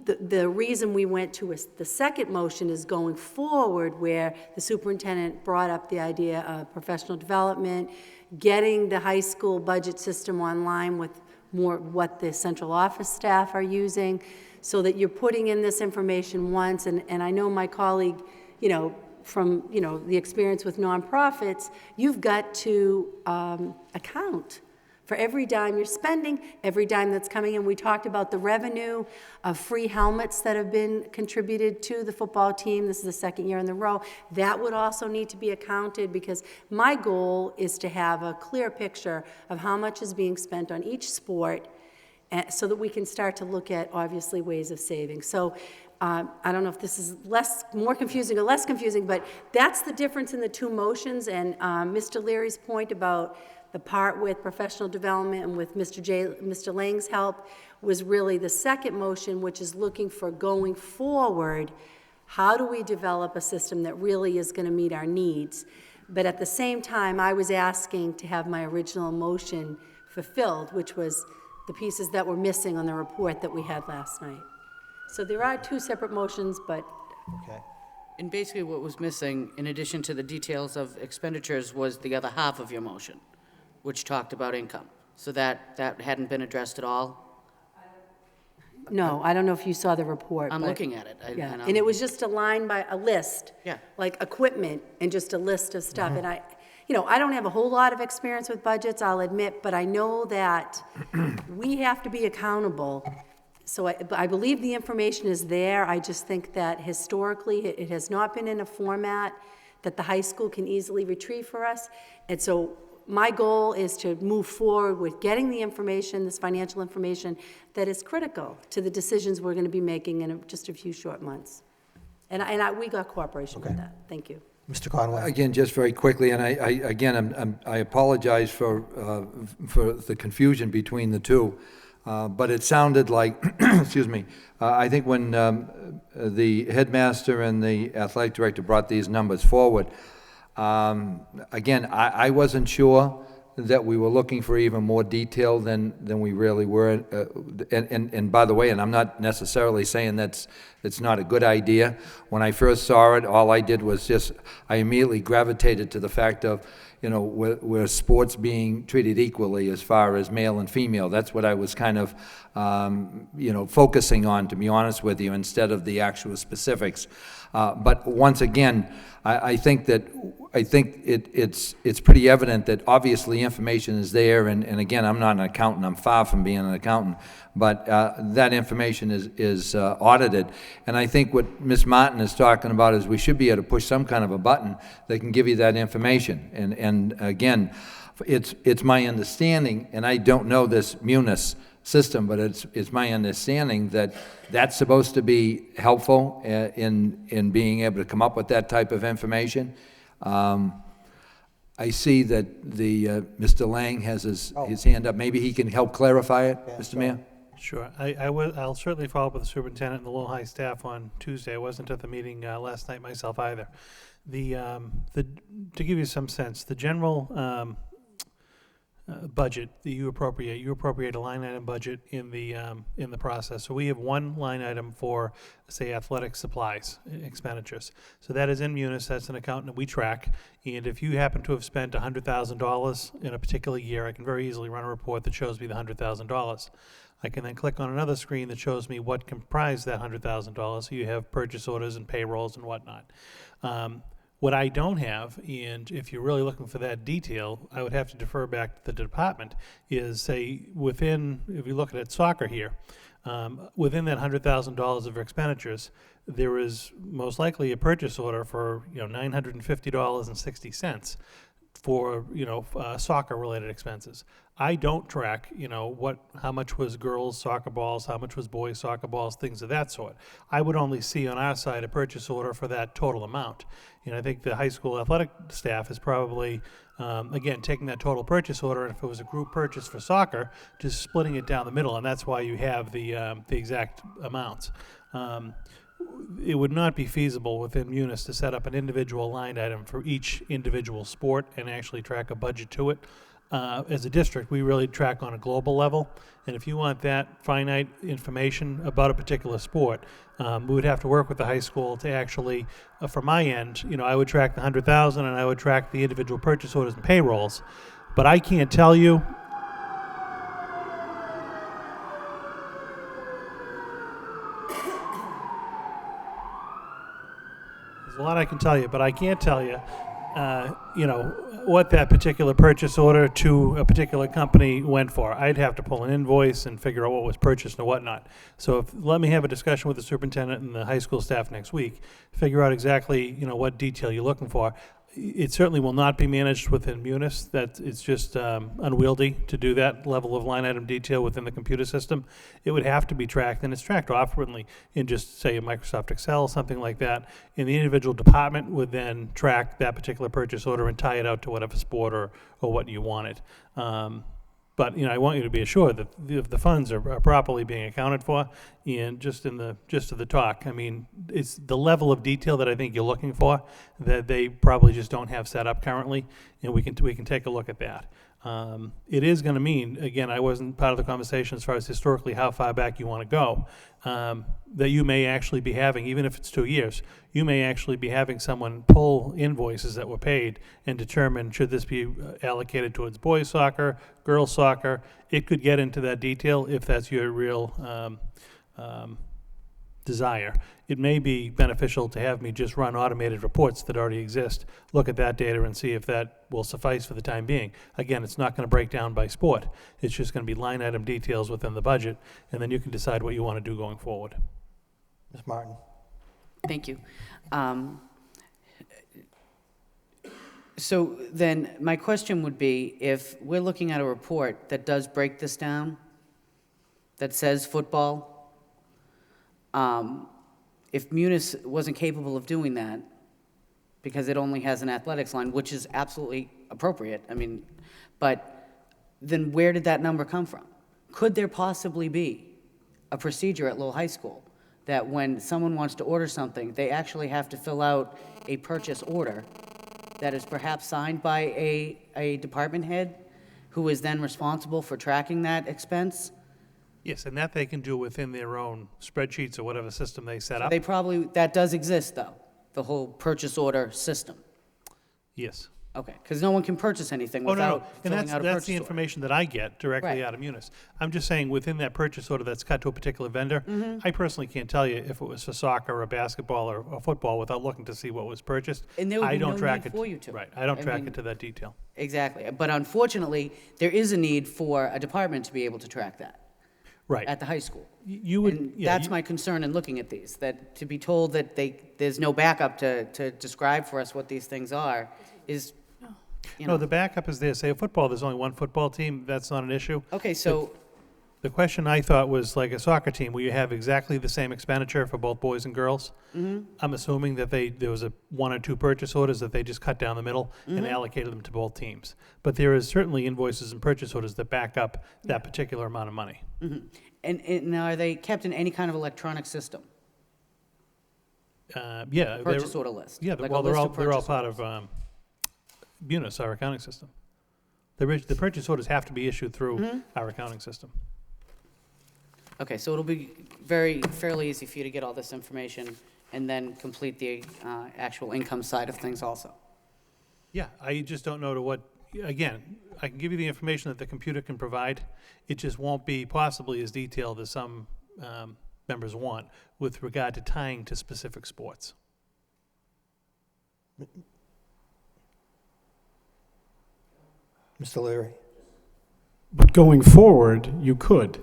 the reason we went to the second motion is going forward, where the superintendent brought up the idea of professional development, getting the high school budget system online with more what the central office staff are using, so that you're putting in this information once, and I know my colleague, from, the experience with nonprofits, you've got to account For every dime you're spending, every dime that's coming in. We talked about the revenue of free helmets that have been contributed to the football team. This is the second year in a row. That would also need to be accounted, because my goal is to have a clear picture of how much is being spent on each sport, so that we can start to look at, obviously, ways of saving. So I don't know if this is more confusing or less confusing, but that's the difference in the two motions. And Mr. Leary's point about the part with professional development and with Mr. Lang's help was really the second motion, which is looking for going forward, how do we develop a system that really is going to meet our needs? But at the same time, I was asking to have my original motion fulfilled, which was the pieces that were missing on the report that we had last night. So there are two separate motions, but Okay. And basically what was missing, in addition to the details of expenditures, was the other half of your motion, which talked about income. So that hadn't been addressed at all? no, I don't know if you saw the report. I'm but- looking at it. Yeah, I'm- and it was just a line by a list. Yeah. Like equipment and just a list of stuff. And I don't have a whole lot of experience with budgets, I'll admit, but I know that we have to be accountable. So I believe the information is there. I just think that historically, it has not been in a format that the high school can easily retrieve for us. And so my goal is to move forward with getting the information, this financial information, that is critical to the decisions we're going to be making in just a few short months. And we got cooperation with that. Thank you. Mr. Conway? Again, just very quickly, and I apologize for the confusion between the two, but it sounded like, excuse me, I think when the headmaster and the athletic director brought these numbers forward, again, I wasn't sure that we were looking for even more detail than we really were. And by the way, and I'm not necessarily saying it's not a good idea. When I first saw it, all I did was I immediately gravitated to the fact of, where sports being treated equally as far as male and female. That's what I was kind of, focusing on, to be honest with you, instead of the actual specifics. But once again, I think it's pretty evident that obviously information is there, and again, I'm not an accountant, I'm far from being an accountant, but that information is audited, and I think what Ms. Martin is talking about is we should be able to push some kind of a button that can give you that information, and again, it's my understanding, and I don't know this Munis system, but it's my understanding that that's supposed to be helpful in being able to come up with that type of information. I see that Mr. Lang has his hand up. Maybe he can help clarify it, Mr. Mayor? Sure. I'll certainly follow up with the superintendent and the Lowell High staff on Tuesday. I wasn't at the meeting last night myself either. To give you some sense, the general budget that you appropriate a line item budget in the process. So we have one line item for, say, athletic supplies expenditures. So that is in Munis. That's an account that we track. And if you happen to have spent $100,000 in a particular year, I can very easily run a report that shows me the $100,000. I can then click on another screen that shows me what comprised that $100,000. So you have purchase orders and payrolls and whatnot. What I don't have, and if you're really looking for that detail, I would have to defer back to the department, is, say, if you look at soccer here, within that $100,000 of expenditures, there is most likely a purchase order for $950.60 for soccer-related expenses. I don't track how much was girls soccer balls, how much was boys soccer balls, things of that sort. I would only see on our side a purchase order for that total amount. And I think the high school athletic staff is probably again taking that total purchase order, and if it was a group purchase for soccer, just splitting it down the middle, and that's why you have the exact amounts. It would not be feasible within Munis to set up an individual line item for each individual sport and actually track a budget to it. As a district, we really track on a global level, and if you want that finite information about a particular sport, we would have to work with the high school to actually, from my end, I would track the 100,000 and I would track the individual purchase orders and payrolls, but I can't tell you. There's a lot I can tell you, but I can't tell you what that particular purchase order to a particular company went for. I'd have to pull an invoice and figure out what was purchased and whatnot. So let me have a discussion with the superintendent and the high school staff next week, figure out exactly, what detail you're looking for. It certainly will not be managed within Munis. That it's just unwieldy to do that level of line item detail within the computer system. It would have to be tracked, and it's tracked awkwardly in just, say, a Microsoft Excel, something like that. And the individual department would then track that particular purchase order and tie it out to whatever sport or what you wanted. But I want you to be assured that the funds are properly being accounted for, and just of the talk, I mean, it's the level of detail that I think you're looking for that they probably just don't have set up currently, and we can take a look at that. It is going to mean, again, I wasn't part of the conversation as far as historically how far back you want to go, that you may actually be having, even if it's 2 years, you may actually be having someone pull invoices that were paid and determine should this be allocated towards boys soccer, girls soccer. It could get into that detail if that's your real desire. It may be beneficial to have me just run automated reports that already exist, look at that data and see if that will suffice for the time being. Again, it's not going to break down by sport. It's just going to be line item details within the budget, and then you can decide what you want to do going forward. Ms. Martin? Thank you. So then my question would be, if we're looking at a report that does break this down, that says football, if Munis wasn't capable of doing that, because it only has an athletics line, which is absolutely appropriate, I mean, but then where did that number come from? Could there possibly be a procedure at Lowell High School that when someone wants to order something, they actually have to fill out a purchase order that is perhaps signed by a department head who is then responsible for tracking that expense? Yes, and that they can do within their own spreadsheets or whatever system they set up. They probably, that does exist, though, the whole purchase order system. Yes. Okay, because no one can purchase anything Oh, no, no. without And filling out a that's the purchase order. information that I get directly Right. out of Munis. I'm just saying, within that purchase order that's cut to a particular vendor, Mm-hmm. I personally can't tell you if it was for soccer or basketball or football without looking to see what was purchased. And there would I be don't no track need it. for you to. Right, I don't I track mean- it to that detail. Exactly, but unfortunately, there is a need for a department to be able to track that Right. at the high school. You would, And yeah, that's you- my concern in looking at these, that to be told that there's no backup to describe for us what these things are is, no, the backup is there. Say, football, there's only one football team, that's not an issue. Okay, so, The question I thought was like a soccer team, where you have exactly the same expenditure for both boys and girls. Mm-hmm. I'm assuming that there was one or two purchase orders that they just cut down the middle and Mm-hmm. allocated them to both teams. But there is certainly invoices and purchase orders that back up that particular amount of money. and now are they kept in any kind of electronic system? Yeah. Purchase order list? Yeah, Like a well, they're list all, of they're all purchase part orders? of Munis, our accounting system. The purchase orders have to be issued through Mm-hmm. our accounting system. Okay, so it'll be fairly easy for you to get all this information and then complete the actual income side of things also. Yeah, I just don't know to what, again, I can give you the information that the computer can provide. It just won't be possibly as detailed as some members want with regard to tying to specific sports. Mr. Leary? But going forward, you could.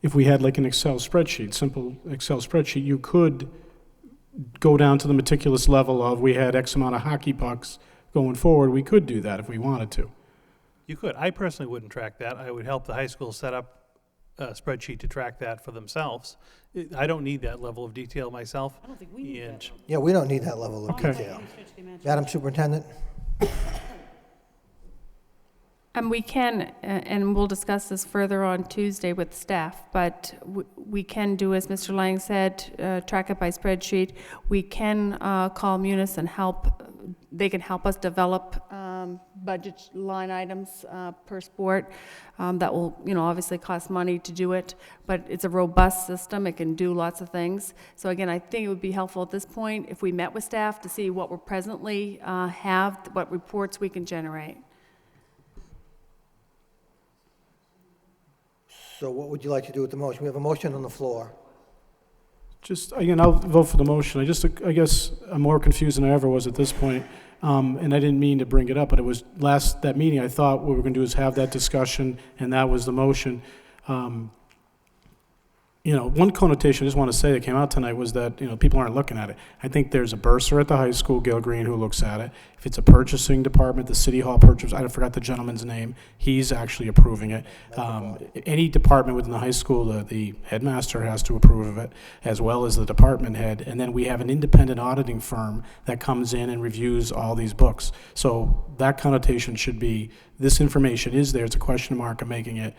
If we had like an Excel spreadsheet, simple Excel spreadsheet, you could go down to the meticulous level of we had X amount of hockey pucks. Going forward, we could do that if we wanted to. You could. I personally wouldn't track that. I would help the high school set up a spreadsheet to track that for themselves. I don't need that level of detail myself. I don't think we need And- that. Yeah, we don't need that level of Okay. detail. Madam Superintendent? And we can, and we'll discuss this further on Tuesday with staff, but we can do, as Mr. Lang said, track it by spreadsheet. We can call Munis and they can help us develop budget line items per sport. That will, obviously cost money to do it, but it's a robust system. It can do lots of things. So again, I think it would be helpful at this point if we met with staff to see what we presently have, what reports we can generate. So what would you like to do with the motion? We have a motion on the floor Just, again, I'll vote for the motion. I guess I'm more confused than I ever was at this point. And I didn't mean to bring it up, but it was that meeting, I thought what we were going to do is have that discussion, and that was the motion. One connotation I just want to say that came out tonight was that, people aren't looking at it. I think there's a bursar at the high school, Gail Green, who looks at it. If it's a purchasing department, the city hall purchase, I forgot the gentleman's name, he's actually approving it. Any department within the high school, the headmaster has to approve of it, as well as the department head. And then we have an independent auditing firm that comes in and reviews all these books. So that connotation should be, this information is there, it's a question mark of making it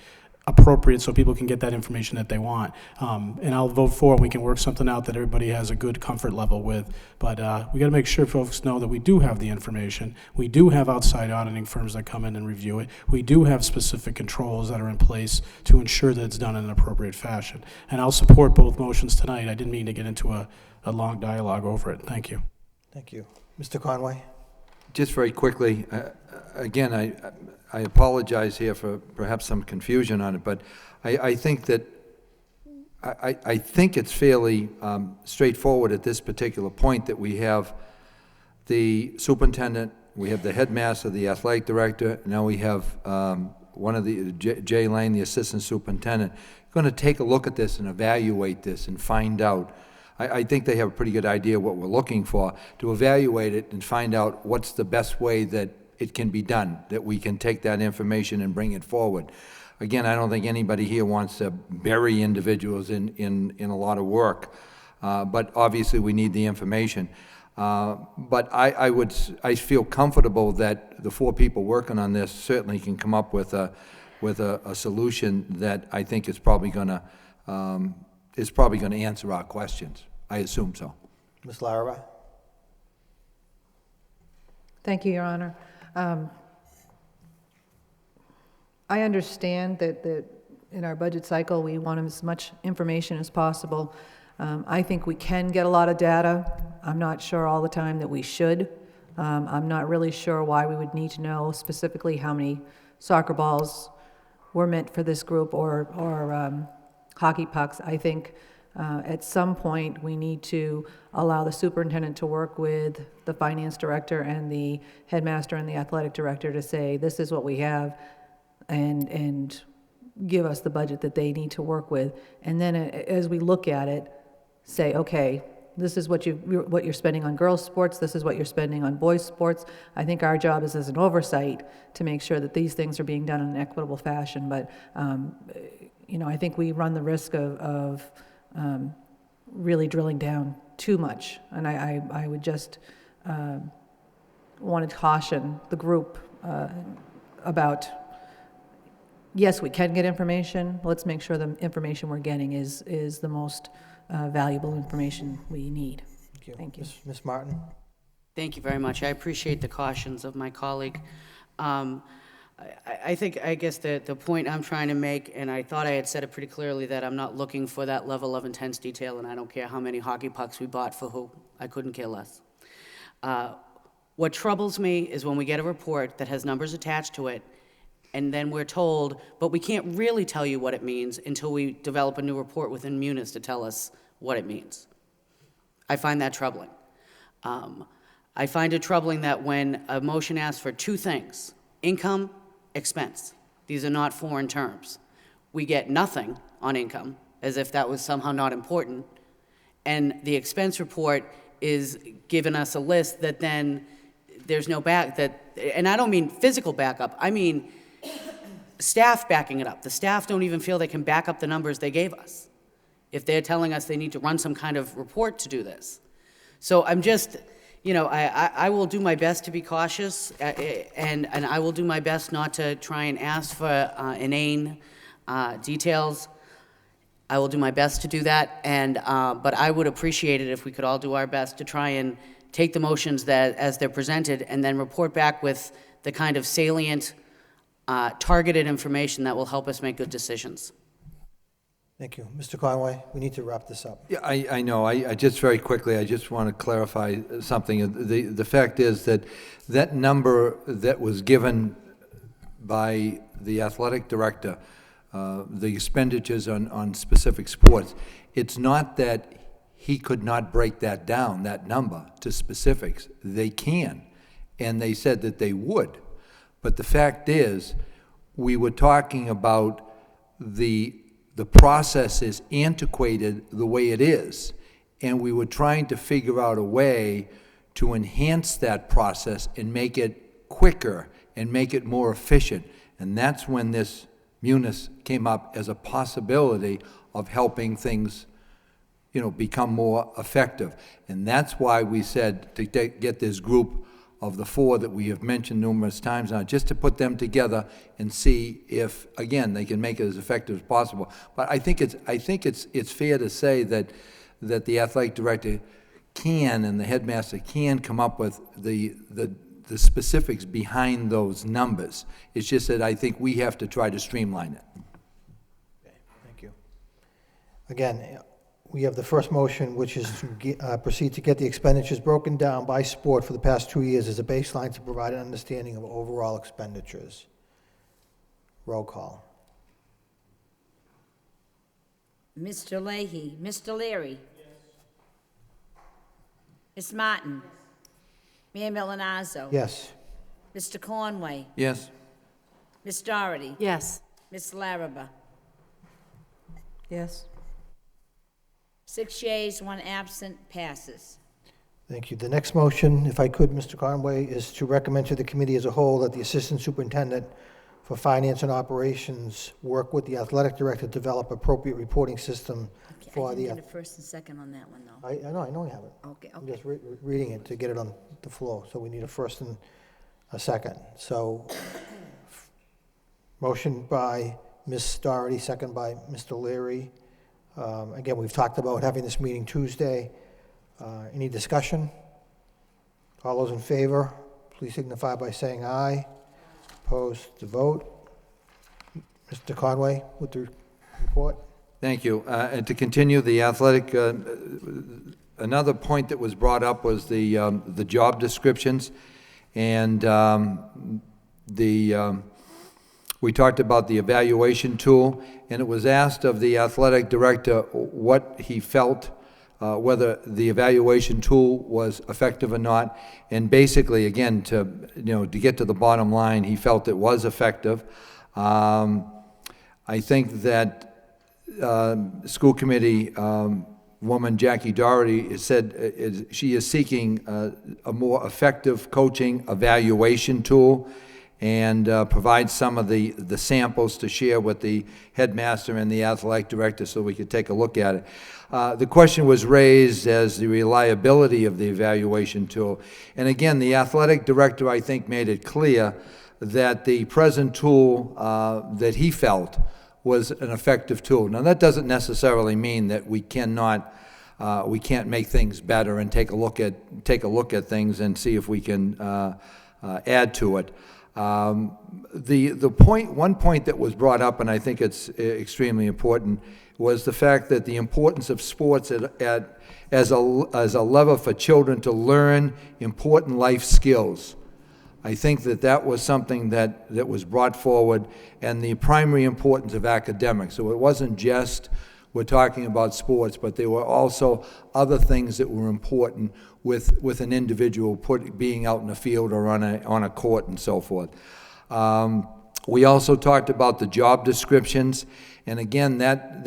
appropriate so people can get that information that they want. And I'll vote for it. We can work something out that everybody has a good comfort level with. But we got to make sure folks know that we do have the information. We do have outside auditing firms that come in and review it. We do have specific controls that are in place to ensure that it's done in an appropriate fashion. And I'll support both motions tonight. I didn't mean to get into a long dialogue over it. Thank you. Thank you. Mr. Conway? Just very quickly, again, I apologize here for perhaps some confusion on it, but I think that I think it's fairly straightforward at this particular point that we have the superintendent, we have the headmaster, the athletic director, now we have one of the, Jay Lane, the assistant superintendent, going to take a look at this and evaluate this and find out. I think they have a pretty good idea what we're looking for, to evaluate it and find out what's the best way that it can be done, that we can take that information and bring it forward. Again, I don't think anybody here wants to bury individuals in a lot of work, but obviously we need the information. But I feel comfortable that the 4 people working on this certainly can come up with a solution that I think is probably going to answer our questions. I assume so. Ms. Larrabee? Thank you, Your Honor. I understand that in our budget cycle, we want as much information as possible. I think we can get a lot of data. I'm not sure all the time that we should. I'm not really sure why we would need to know specifically how many soccer balls were meant for this group or hockey pucks. I think at some point we need to allow the superintendent to work with the finance director and the headmaster and the athletic director to say, this is what we have, and give us the budget that they need to work with. And then as we look at it, say, okay, this is what you're spending on girls' sports, this is what you're spending on boys' sports. I think our job is as an oversight to make sure that these things are being done in an equitable fashion. But I think we run the risk of really drilling down too much. And I would just want to caution the group about, yes, we can get information. Let's make sure the information we're getting is the most valuable information we need. Thank you. Ms. Martin? Thank you very much. I appreciate the cautions of my colleague. I guess the point I'm trying to make, and I thought I had said it pretty clearly, that I'm not looking for that level of intense detail, and I don't care how many hockey pucks we bought for who. I couldn't care less. What troubles me is when we get a report that has numbers attached to it, and then we're told, but we can't really tell you what it means until we develop a new report within Munis to tell us what it means. I find that troubling. I find it troubling that when a motion asks for 2 things, income, expense, these are not foreign terms. We get nothing on income, as if that was somehow not important, and the expense report is giving us a list that then there's no and I don't mean physical backup, I mean staff backing it up. The staff don't even feel they can back up the numbers they gave us if they're telling us they need to run some kind of report to do this. So I'm just, I will do my best to be cautious, and I will do my best not to try and ask for inane details. I will do my best to do that, but I would appreciate it if we could all do our best to try and take the motions as they're presented and then report back with the kind of salient, targeted information that will help us make good decisions. Thank you. Mr. Conway, we need to wrap this up. Yeah, I know. I just very quickly, I just want to clarify something. The fact is that number that was given by the athletic director, the expenditures on specific sports, it's not that he could not break that down, that number, to specifics. They can, and they said that they would. But the fact is, we were talking about the process is antiquated the way it is, and we were trying to figure out a way to enhance that process and make it quicker and make it more efficient. And that's when this Munis came up as a possibility of helping things, become more effective. And that's why we said to get this group of the 4 that we have mentioned numerous times now, just to put them together and see if, again, they can make it as effective as possible. But I think it's fair to say that the athletic director can, and the headmaster can, come up with the specifics behind those numbers. It's just that I think we have to try to streamline it. Okay, thank you. Again, we have the first motion, which is to proceed to get the expenditures broken down by sport for the past 2 years as a baseline to provide an understanding of overall expenditures. Roll call. Mr. Leahy, Mr. Leary. Ms. Martin. Mayor Milanazzo. Yes. Mr. Conway. Yes? Ms. Doherty. Yes. Ms. Larrabee. Yes. 6 yeas, 1 absent, passes. Thank you. The next motion, if I could, Mr. Conway, is to recommend to the committee as a whole that the Assistant Superintendent for Finance and Operations work with the Athletic Director to develop appropriate reporting system for I the... didn't get a first and second on that one, though. I know you have it. Okay, I'm okay. just reading it to get it on the floor, so we need a first and a second. So, motion by Ms. Doherty, second by Mr. Leary. Again, we've talked about having this meeting Tuesday. Any discussion? All those in favor, please signify by saying aye. Opposed, to vote. Mr. Conway with the report. Thank you. And to continue, the athletic, another point that was brought up was the job descriptions, and we talked about the evaluation tool, and it was asked of the athletic director what he felt, whether the evaluation tool was effective or not. And basically, again, to get to the bottom line, he felt it was effective. I think that school committee woman Jackie Doherty said she is seeking a more effective coaching evaluation tool, and provide some of the samples to share with the headmaster and the athletic director so we could take a look at it. The question was raised as the reliability of the evaluation tool. And again, the athletic director, I think, made it clear that the present tool that he felt was an effective tool. Now, that doesn't necessarily mean that we can't make things better and take a look at things and see if we can add to it. One point that was brought up, and I think it's extremely important, was the fact that the importance of sports as a lever for children to learn important life skills. I think that was something that was brought forward, and the primary importance of academics. So it wasn't just we're talking about sports, but there were also other things that were important with an individual being out in the field or on a court and so forth. We also talked about the job descriptions, and again, that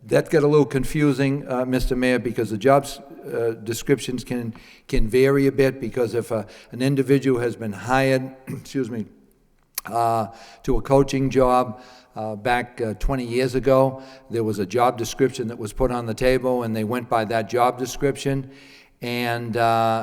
got a little confusing, Mr. Mayor, because the job descriptions can vary a bit, because if an individual has been hired, to a coaching job back 20 years ago, there was a job description that was put on the table, and they went by that job description. And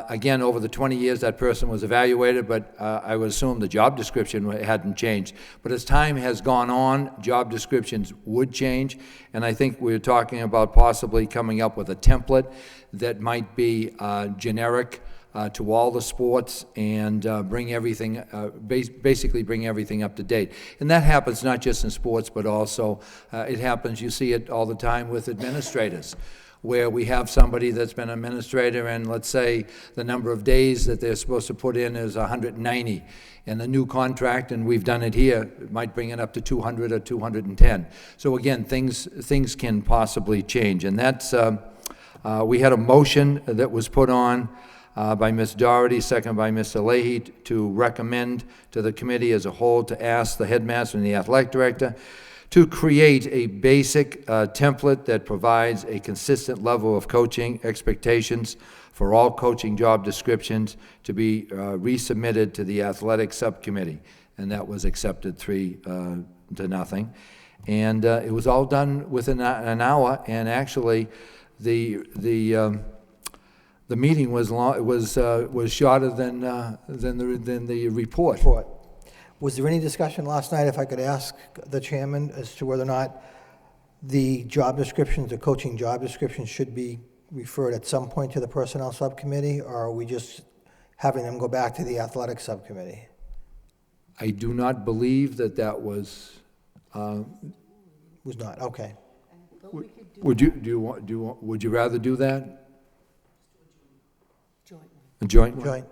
again, over the 20 years, that person was evaluated, but I would assume the job description hadn't changed. But as time has gone on, job descriptions would change, and I think we're talking about possibly coming up with a template that might be generic to all the sports and bring everything, basically bring everything up to date. And that happens not just in sports, but also it happens, you see it all the time with administrators, where we have somebody that's been an administrator, and let's say the number of days that they're supposed to put in is 190. In the new contract, and we've done it here, it might bring it up to 200 or 210. So again, things can possibly change, and that's We had a motion that was put on by Ms. Doherty, second by Mr. Leahy, to recommend to the committee as a whole to ask the headmaster and the athletic director to create a basic template that provides a consistent level of coaching expectations for all coaching job descriptions to be resubmitted to the athletic subcommittee. And that was accepted 3-0. And it was all done within an hour, and actually the meeting was shorter than the report. Was there any discussion last night, if I could ask the chairman, as to whether or not the job descriptions, the coaching job descriptions, should be referred at some point to the personnel subcommittee, or are we just having them go back to the athletic subcommittee? I do not believe that was. Was not, okay. Would you rather do that? A joint one? Joint.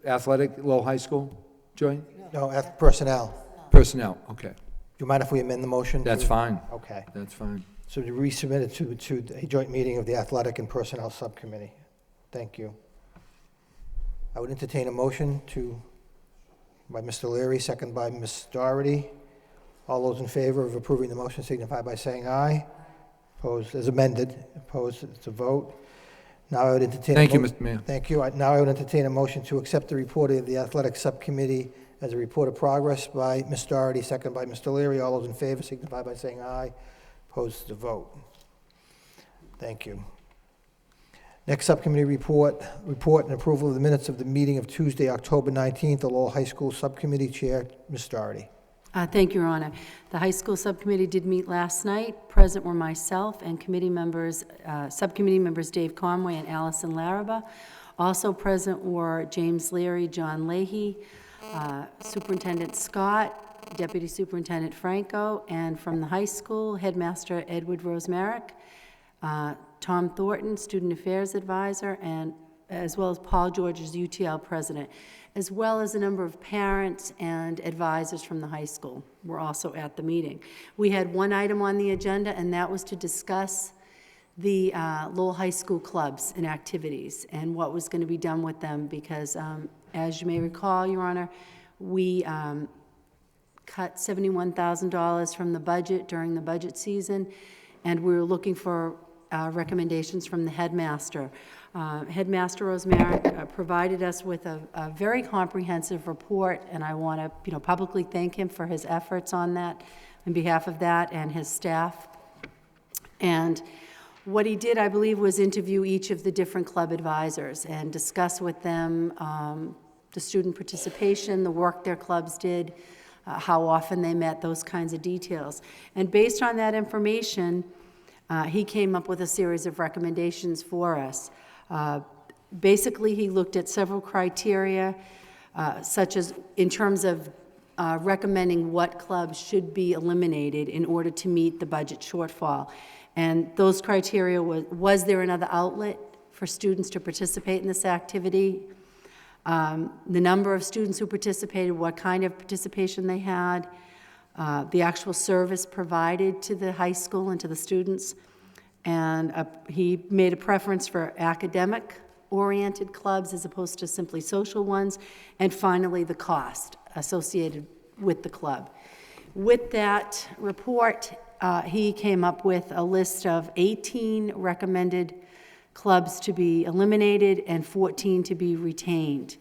Athletic, Lowell High School, joint? No, personnel. Personnel, okay. Do you mind if we amend the motion? That's fine. Okay. That's fine. So to resubmit it to a joint meeting of the athletic and personnel subcommittee. Thank you. I would entertain a motion by Mr. Leary, second by Ms. Doherty. All those in favor of approving the motion signify by saying aye. Opposed, as amended. Opposed, it's a vote. Now I would entertain. Thank you, Mr. Mayor. Thank you. Now I would entertain a motion to accept the report of the athletic subcommittee as a report of progress by Ms. Doherty, second by Mr. Leary. All those in favor signify by saying aye. Opposed, it's a vote. Thank you. Next subcommittee report and approval of the minutes of the meeting of Tuesday, October 19th, the Lowell High School Subcommittee Chair, Ms. Doherty. Thank you, Your Honor. The high school subcommittee did meet last night. Present were myself and committee members, subcommittee members Dave Conway and Allison Larraba. Also present were James Leary, John Leahy, Superintendent Scott, Deputy Superintendent Franco, and from the high school, Headmaster Edward Rosemaric, Tom Thornton, Student Affairs Advisor, and as well as Paul George as UTL President, as well as a number of parents and advisors from the high school were also at the meeting. We had one item on the agenda, and that was to discuss the Lowell High School clubs and activities and what was going to be done with them, because as you may recall, Your Honor, we cut $71,000 from the budget during the budget season, and we were looking for recommendations from the headmaster. Headmaster Rosemaric provided us with a very comprehensive report, and I want to, publicly thank him for his efforts on that, on behalf of that and his staff. And what he did, I believe, was interview each of the different club advisors and discuss with them the student participation, the work their clubs did, how often they met, those kinds of details. And based on that information, he came up with a series of recommendations for us. Basically, he looked at several criteria, such as in terms of recommending what clubs should be eliminated in order to meet the budget shortfall. And those criteria was there another outlet for students to participate in this activity? The number of students who participated, what kind of participation they had, the actual service provided to the high school and to the students. And he made a preference for academic-oriented clubs as opposed to simply social ones. And finally, the cost associated with the club. With that report, he came up with a list of 18 recommended clubs to be eliminated and 14 to be retained.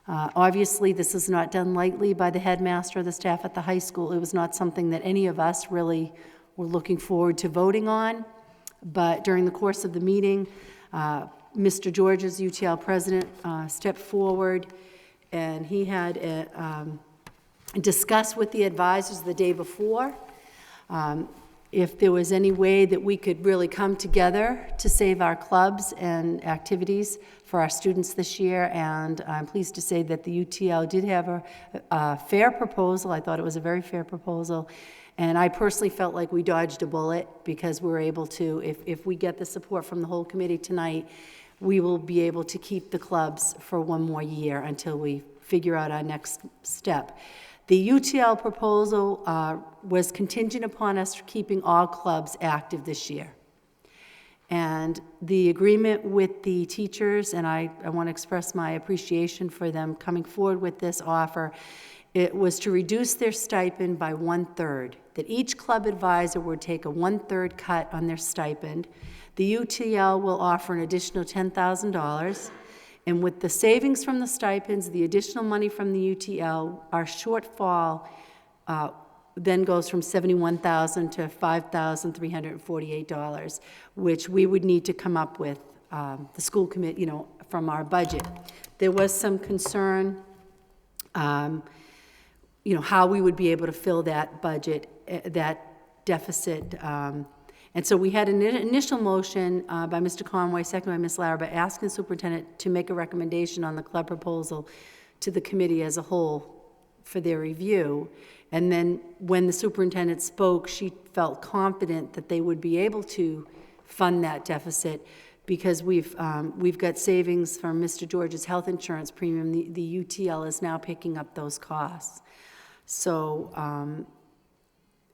Obviously, this is not done lightly by the headmaster or the staff at the high school. It was not something that any of us really were looking forward to voting on. But during the course of the meeting, Mr. George's UTL president stepped forward, and he had discussed with the advisors the day before if there was any way that we could really come together to save our clubs and activities for our students this year. And I'm pleased to say that the UTL did have a fair proposal. I thought it was a very fair proposal. And I personally felt like we dodged a bullet because we were able to, if we get the support from the whole committee tonight, we will be able to keep the clubs for one more year until we figure out our next step. The UTL proposal was contingent upon us keeping all clubs active this year. And the agreement with the teachers, and I want to express my appreciation for them coming forward with this offer, it was to reduce their stipend by 1/3, that each club advisor would take a 1/3 cut on their stipend. The UTL will offer an additional $10,000, and with the savings from the stipends, the additional money from the UTL, our shortfall then goes from $71,000 to $5,348, which we would need to come up with, the school committee, from our budget. There was some concern, how we would be able to fill that budget, that deficit. And so we had an initial motion by Mr. Conway, second by Ms. Larraba, asking the superintendent to make a recommendation on the club proposal to the committee as a whole for their review. And then when the superintendent spoke, she felt confident that they would be able to fund that deficit because we've got savings from Mr. George's health insurance premium. The UTL is now picking up those costs. So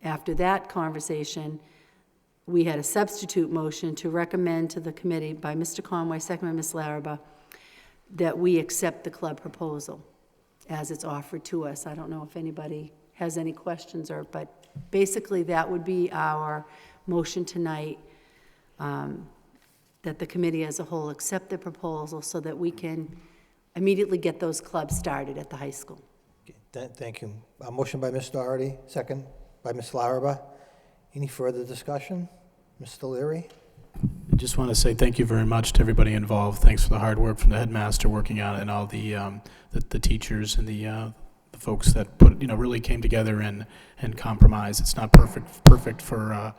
after that conversation, we had a substitute motion to recommend to the committee by Mr. Conway, second by Ms. Larraba, that we accept the club proposal as it's offered to us. I don't know if anybody has any questions, but basically that would be our motion tonight, that the committee as a whole accept the proposal so that we can immediately get those clubs started at the high school. Thank you. A motion by Ms. Doherty, second by Ms. Larraba. Any further discussion? Mr. Leary? I just want to say thank you very much to everybody involved. Thanks for the hard work from the headmaster working on it, and all the teachers and the folks that really came together and compromised. It's not perfect for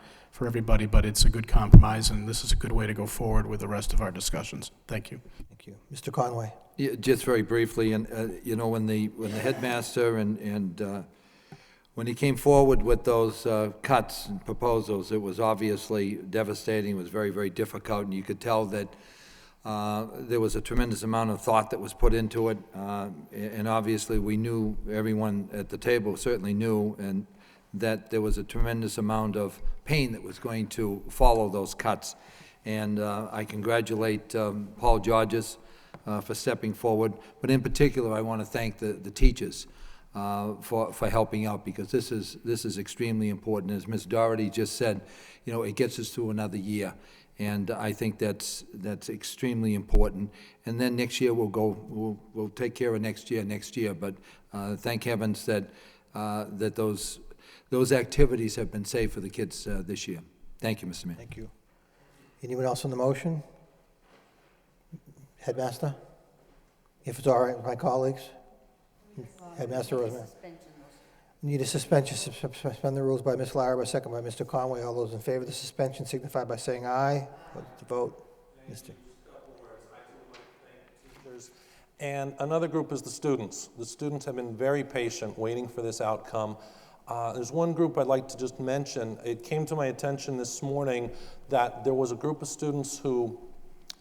everybody, but it's a good compromise, and this is a good way to go forward with the rest of our discussions. Thank you. Thank you. Mr. Conway? Yeah, just very briefly, and when the headmaster and when he came forward with those cuts and proposals, it was obviously devastating. It was very, very difficult, and you could tell that there was a tremendous amount of thought that was put into it, and obviously we knew, everyone at the table certainly knew, and that there was a tremendous amount of pain that was going to follow those cuts. And I congratulate Paul Georges for stepping forward, but in particular I want to thank the teachers for helping out, because this is extremely important. As Ms. Doherty just said, it gets us through another year. And I think that's extremely important. And then next year we'll take care of next year. But thank heavens that those activities have been saved for the kids this year. Thank you, Mr. Mayor. Thank you. Anyone else on the motion? Headmaster? If it's all right with my colleagues? Headmaster Rosemary? Need a suspension, suspend the rules by Ms. Larraba, second by Mr. Conway. All those in favor of the suspension signify by saying aye. The vote, Mr. And another group is the students. The students have been very patient waiting for this outcome. There's one group I'd like to just mention. It came to my attention this morning that there was a group of students who,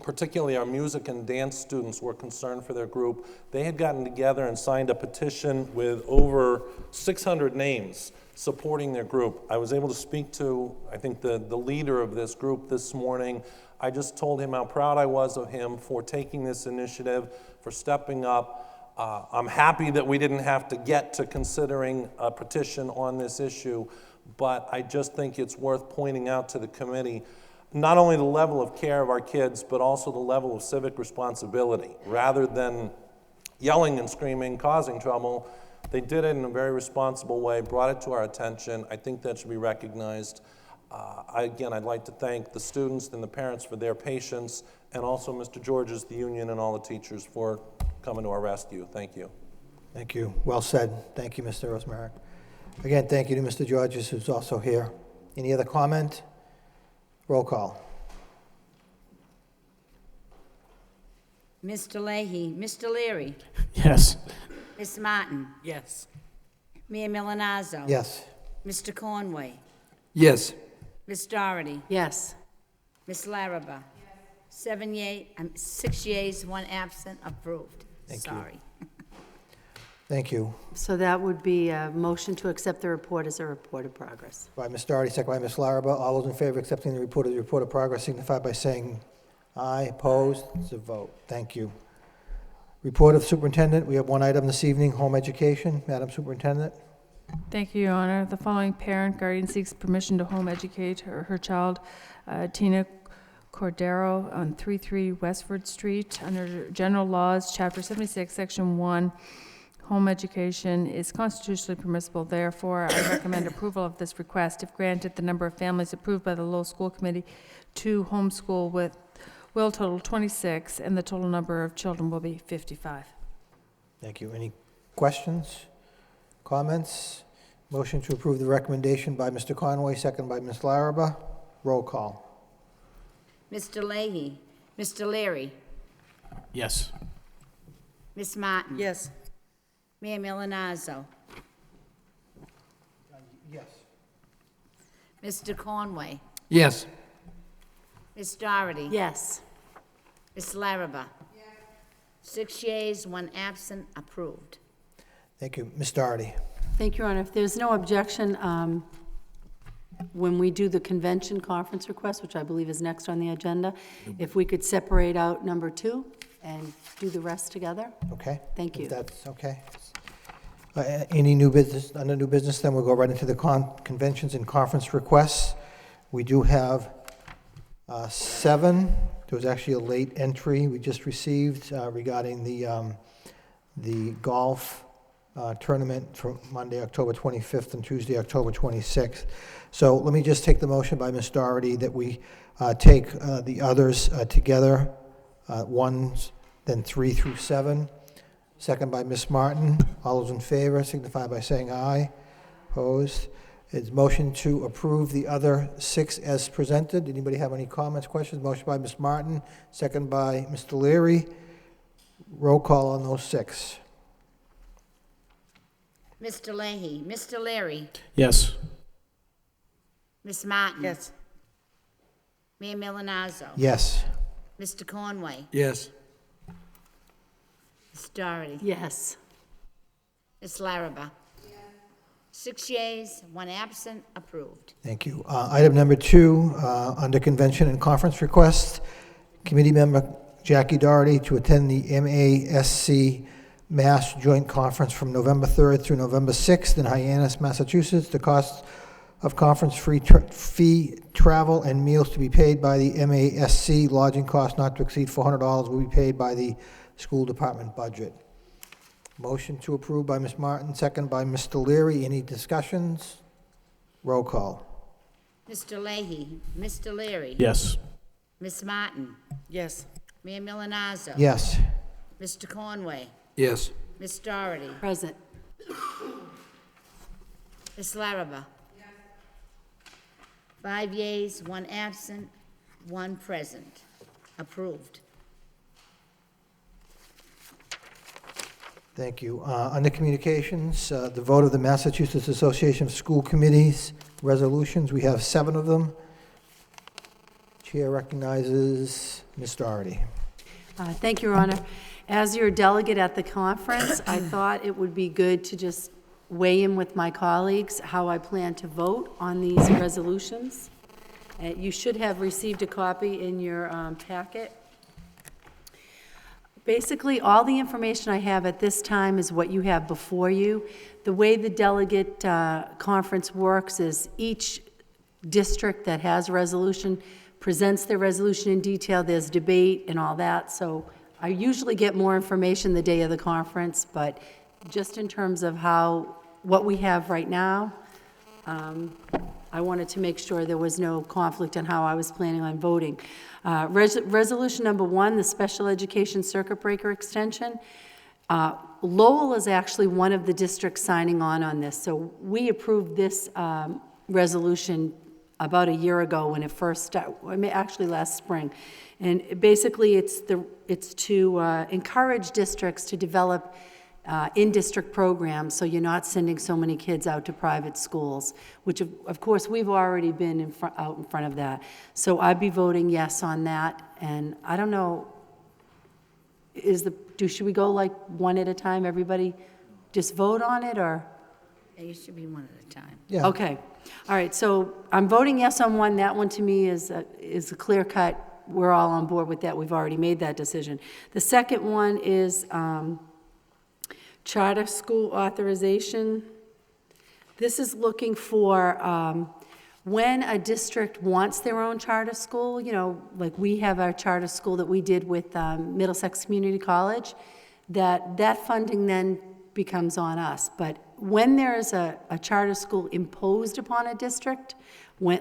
particularly our music and dance students, were concerned for their group. They had gotten together and signed a petition with over 600 names supporting their group. I was able to speak to, I think, the leader of this group this morning. I just told him how proud I was of him for taking this initiative, for stepping up. I'm happy that we didn't have to get to considering a petition on this issue, but I just think it's worth pointing out to the committee not only the level of care of our kids, but also the level of civic responsibility. Rather than yelling and screaming, causing trouble, they did it in a very responsible way, brought it to our attention. I think that should be recognized. Again, I'd like to thank the students and the parents for their patience, and also Mr. Georges, the union, and all the teachers for coming to our rescue. Thank you. Thank you. Well said. Thank you, Mr. Rosemary. Again, thank you to Mr. Georges, who's also here. Any other comment? Roll call. Mr. Leahy, Mr. Leary, Yes. Ms. Martin, Yes. Mayor Milanazzo. Yes. Mr. Conway, Yes. Ms. Doherty, Yes. Ms. Larraba. 6 yeas, 1 absent, approved. Thank you. Sorry. Thank you. So that would be a motion to accept the report as a report of progress. By Ms. Doherty, second by Ms. Larrabee. All those in favor of accepting the report as a report of progress signify by saying aye. Opposed? It's a vote. Thank you. Report of Superintendent. We have one item this evening, home education. Madam Superintendent. Thank you, Your Honor. The following parent guardian seeks permission to home educate her child, Tina Cordero, on 33 Westford Street. Under General Laws, Chapter 76, Section 1, home education is constitutionally permissible. Therefore, I recommend approval of this request. If granted, the number of families approved by the Lowell School Committee to homeschool will total 26, and the total number of children will be 55. Thank you. Any questions, comments? Motion to approve the recommendation by Mr. Conway, second by Ms. Larrabee. Roll call. Mr. Leahy, Mr. Leary, Yes. Miss Martin. Yes. Mayor Milanazzo, Yes. Mr. Conway, Yes. Miss Doherty. Yes. Miss Larrabee. 6 yeas, 1 absent, approved. Thank you. Ms. Doherty. Thank you, Your Honor. If there's no objection, when we do the convention conference request, which I believe is next on the agenda, if we could separate out number 2 and do the rest together? Okay. Thank you. If that's okay. Any new business, under new business, then we'll go right into the conventions and conference requests. We do have 7. There was actually a late entry we just received regarding the golf tournament for Monday, October 25th and Tuesday, October 26th. So let me just take the motion by Ms. Doherty that we take the others together, 1, then 3 through 7. Second by Ms. Martin. All those in favor signify by saying aye. Opposed? It's motion to approve the other 6 as presented. Anybody have any comments, questions? Motion by Ms. Martin, second by Mr. Leary. Roll call on those 6. Mr. Leahy, Mr. Leary, Yes. Miss Martin. Yes. Mayor Milanazzo. Yes. Mr. Conway, Yes. Miss Doherty. Yes. Miss Larrabee. 6 yeas, 1 absent, approved. Thank you. Item number 2, under convention and conference request, committee member Jackie Doherty to attend the MASC Mass Joint Conference from November 3rd through November 6th in Hyannis, Massachusetts. The cost of conference fee, travel, and meals to be paid by the MASC. Lodging costs not to exceed $400 will be paid by the school department budget. Motion to approve by Ms. Martin, second by Mr. Leary. Any discussions? Roll call. Mr. Leahy, Mr. Leary. Yes. Miss Martin, Yes. Mayor Milanazzo. Yes. Mr. Conway, Yes. Miss Doherty, Present. Miss Larrabee. 5 yeas, 1 absent, 1 present. Approved. Thank you. Under communications, the vote of the Massachusetts Association of School Committees resolutions, we have 7 of them. Chair recognizes Ms. Doherty. Thank you, Your Honor. As your delegate at the conference, I thought it would be good to just weigh in with my colleagues how I plan to vote on these resolutions. You should have received a copy in your packet. Basically, all the information I have at this time is what you have before you. The way the delegate conference works is each district that has a resolution presents their resolution in detail, there's debate and all that, so I usually get more information the day of the conference, but just in terms of what we have right now, I wanted to make sure there was no conflict on how I was planning on voting. Resolution number 1, the special education circuit breaker extension. Lowell is actually one of the districts signing on this, so we approved this resolution about a year ago when it first started, actually last spring. And basically, it's to encourage districts to develop in-district programs, so you're not sending so many kids out to private schools, which of course we've already been out in front of that. So I'd be voting yes on that, and I don't know, should we go like one at a time, everybody? just vote on it, or? Yeah, you should be one at a time. Yeah. Okay, all right, so I'm voting yes on one. That one to me is a clear cut. We're all on board with that. We've already made that decision. The second one is charter school authorization. This is looking for when a district wants their own charter school, you know, like we have our charter school that we did with Middlesex Community College, that funding then becomes on us. But when there is a charter school imposed upon a district,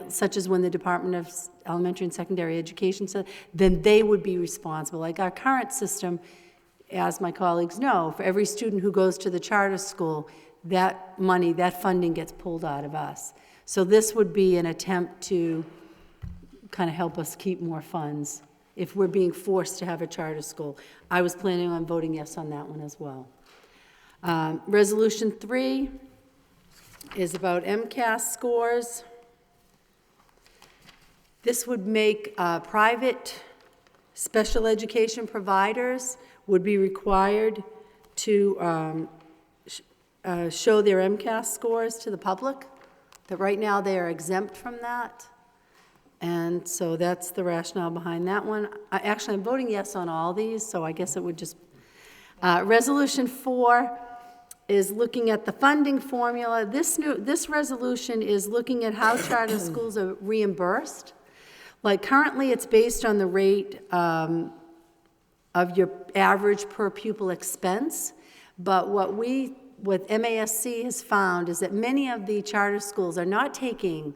such as when the Department of Elementary and Secondary Education said, then they would be responsible. Like our current system, as my colleagues know, for every student who goes to the charter school, that money, that funding gets pulled out of us. So this would be an attempt to kind of help us keep more funds if we're being forced to have a charter school. I was planning on voting yes on that one as well. Resolution 3 is about MCAS scores. This would make private special education providers would be required to show their MCAS scores to the public, that right now they are exempt from that. And so that's the rationale behind that one. Actually, I'm voting yes on all these, so I guess it would just... Resolution 4 is looking at the funding formula. This resolution is looking at how charter schools are reimbursed. Like currently, it's based on the rate of your average per pupil expense, but what MASC has found is that many of the charter schools are not taking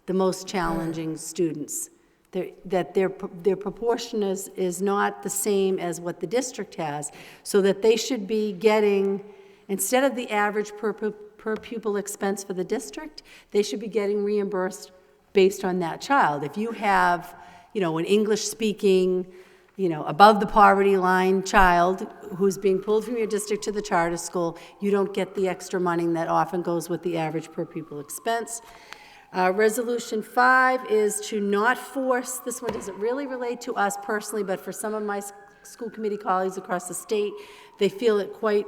the most challenging students. That their proportion is not the same as what the district has, so that they should be getting, instead of the average per pupil expense for the district, they should be getting reimbursed based on that child. If you have, you know, an English-speaking, you know, above the poverty line child who's being pulled from your district to the charter school, you don't get the extra money that often goes with the average per pupil expense. Resolution 5 is to not force, this one doesn't really relate to us personally, but for some of my school committee colleagues across the state, they feel it quite,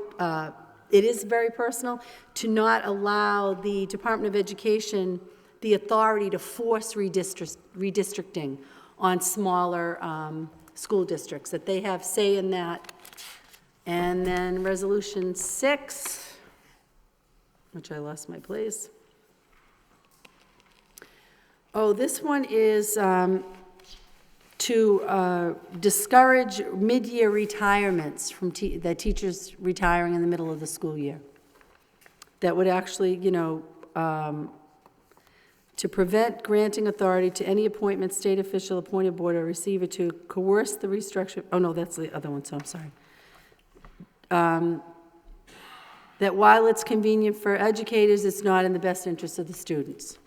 it is very personal, to not allow the Department of Education the authority to force redistricting on smaller school districts, that they have say in that. And then Resolution 6, which I lost my place. Oh, this one is to discourage mid-year retirements from that teachers retiring in the middle of the school year. That would actually, you know, to prevent granting authority to any appointment, state official, appointed board, or receiver to coerce the restructure. Oh, no, that's the other one, so I'm sorry. That while it's convenient for educators, it's not in the best interest of the students.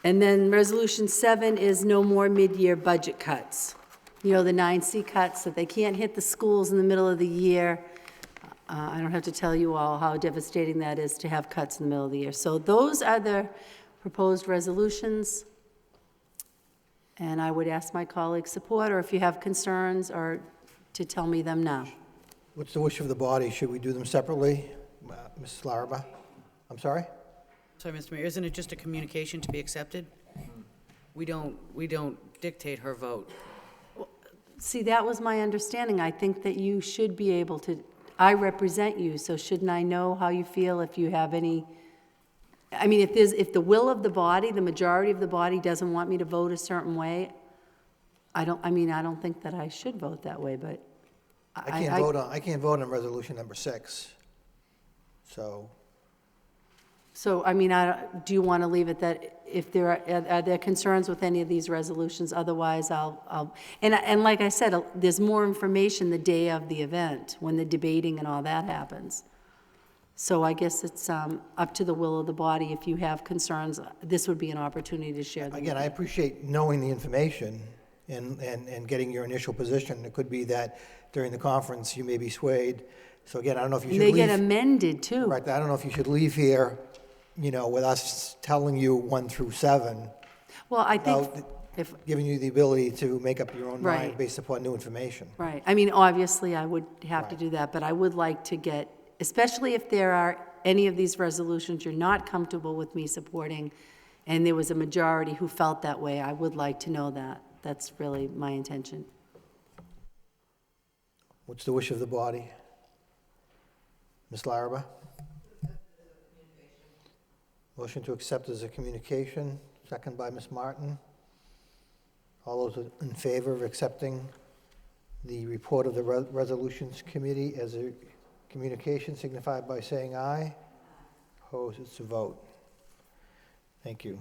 And then Resolution 7 is no more mid-year budget cuts. You know, the 9C cuts, that they can't hit the schools in the middle of the year. I don't have to tell you all how devastating that is to have cuts in the middle of the year. So those are the proposed resolutions. And I would ask my colleagues' support, or if you have concerns, or to tell me them now. What's the wish of the body? Should we do them separately? Mrs. Larraba? I'm sorry? Sorry, Mr. Mayor, isn't it just a communication to be accepted? We don't dictate her vote. See, that was my understanding. I think that you should be able to, I represent you, so shouldn't I know how you feel if you have any, I mean, if the will of the body, the majority of the body doesn't want me to vote a certain way, I don't think that I should vote that way, but I can't vote on resolution number 6. So, I mean, do you want to leave it that if there are there concerns with any of these resolutions? Otherwise, and like I said, there's more information the day of the event when the debating and all that happens. So I guess it's up to the will of the body. If you have concerns, this would be an opportunity to share them. Again, I appreciate knowing the information and getting your initial position. It could be that during the conference you may be swayed. So again, I don't know if you should leave. They get amended too. Right, I don't know if you should leave here, you know, with us telling you 1 through 7. Well, I think if giving you the ability to make up your own mind Right. based upon new information. Right. I mean, obviously, I would have to do that, but I would like to get especially if there are any of these resolutions you're not comfortable with me supporting, and there was a majority who felt that way, I would like to know that. That's really my intention. What's the wish of the body? Ms. Larraba? Motion to accept as a communication, second by Ms. Martin. All those in favor of accepting the report of the Resolutions Committee as a communication signify by saying aye. Opposed, it's a vote. Thank you.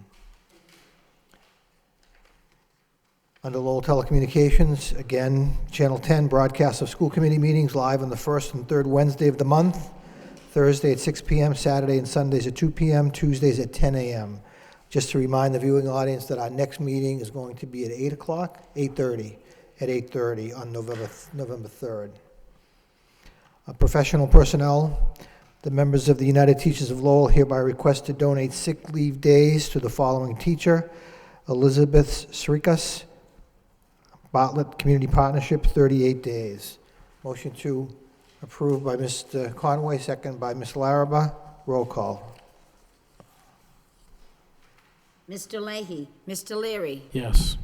Under Lowell Telecommunications, again, Channel 10 broadcast of school committee meetings live on the first and third Wednesday of the month, Thursday at 6 p.m., Saturday and Sundays at 2 p.m., Tuesdays at 10 a.m. Just to remind the viewing audience that our next meeting is going to be at 8 o'clock, 8:30, at 8:30 on November 3rd. Professional personnel, the members of the United Teachers of Lowell hereby request to donate sick leave days to the following teacher: Elizabeth Srikas, Bartlett Community Partnership, 38 days. Motion to approve by Mr. Conway, second by Ms. Larraba. Roll call. Mr. Leahy, Mr. Leary, Yes.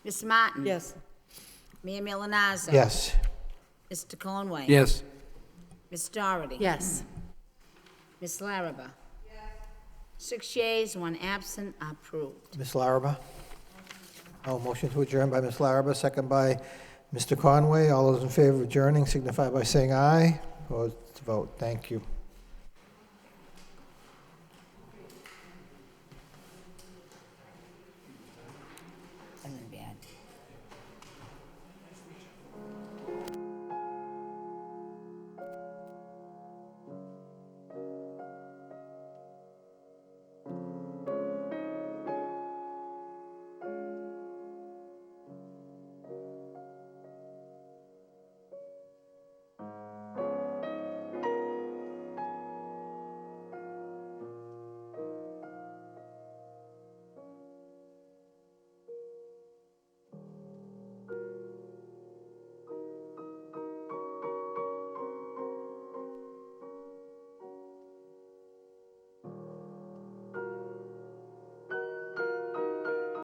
Ms. Martin. Yes. Mayor Milanazzo. Yes. Mr. Conway. Yes. Ms. Doherty. Yes. Ms. Larraba. 6 yeas, 1 absent, approved. Ms. Larraba? Oh, motion to adjourn by Ms. Larraba, second by Mr. Conway. All those in favor of adjourning signify by saying aye. Opposed, vote. Thank you.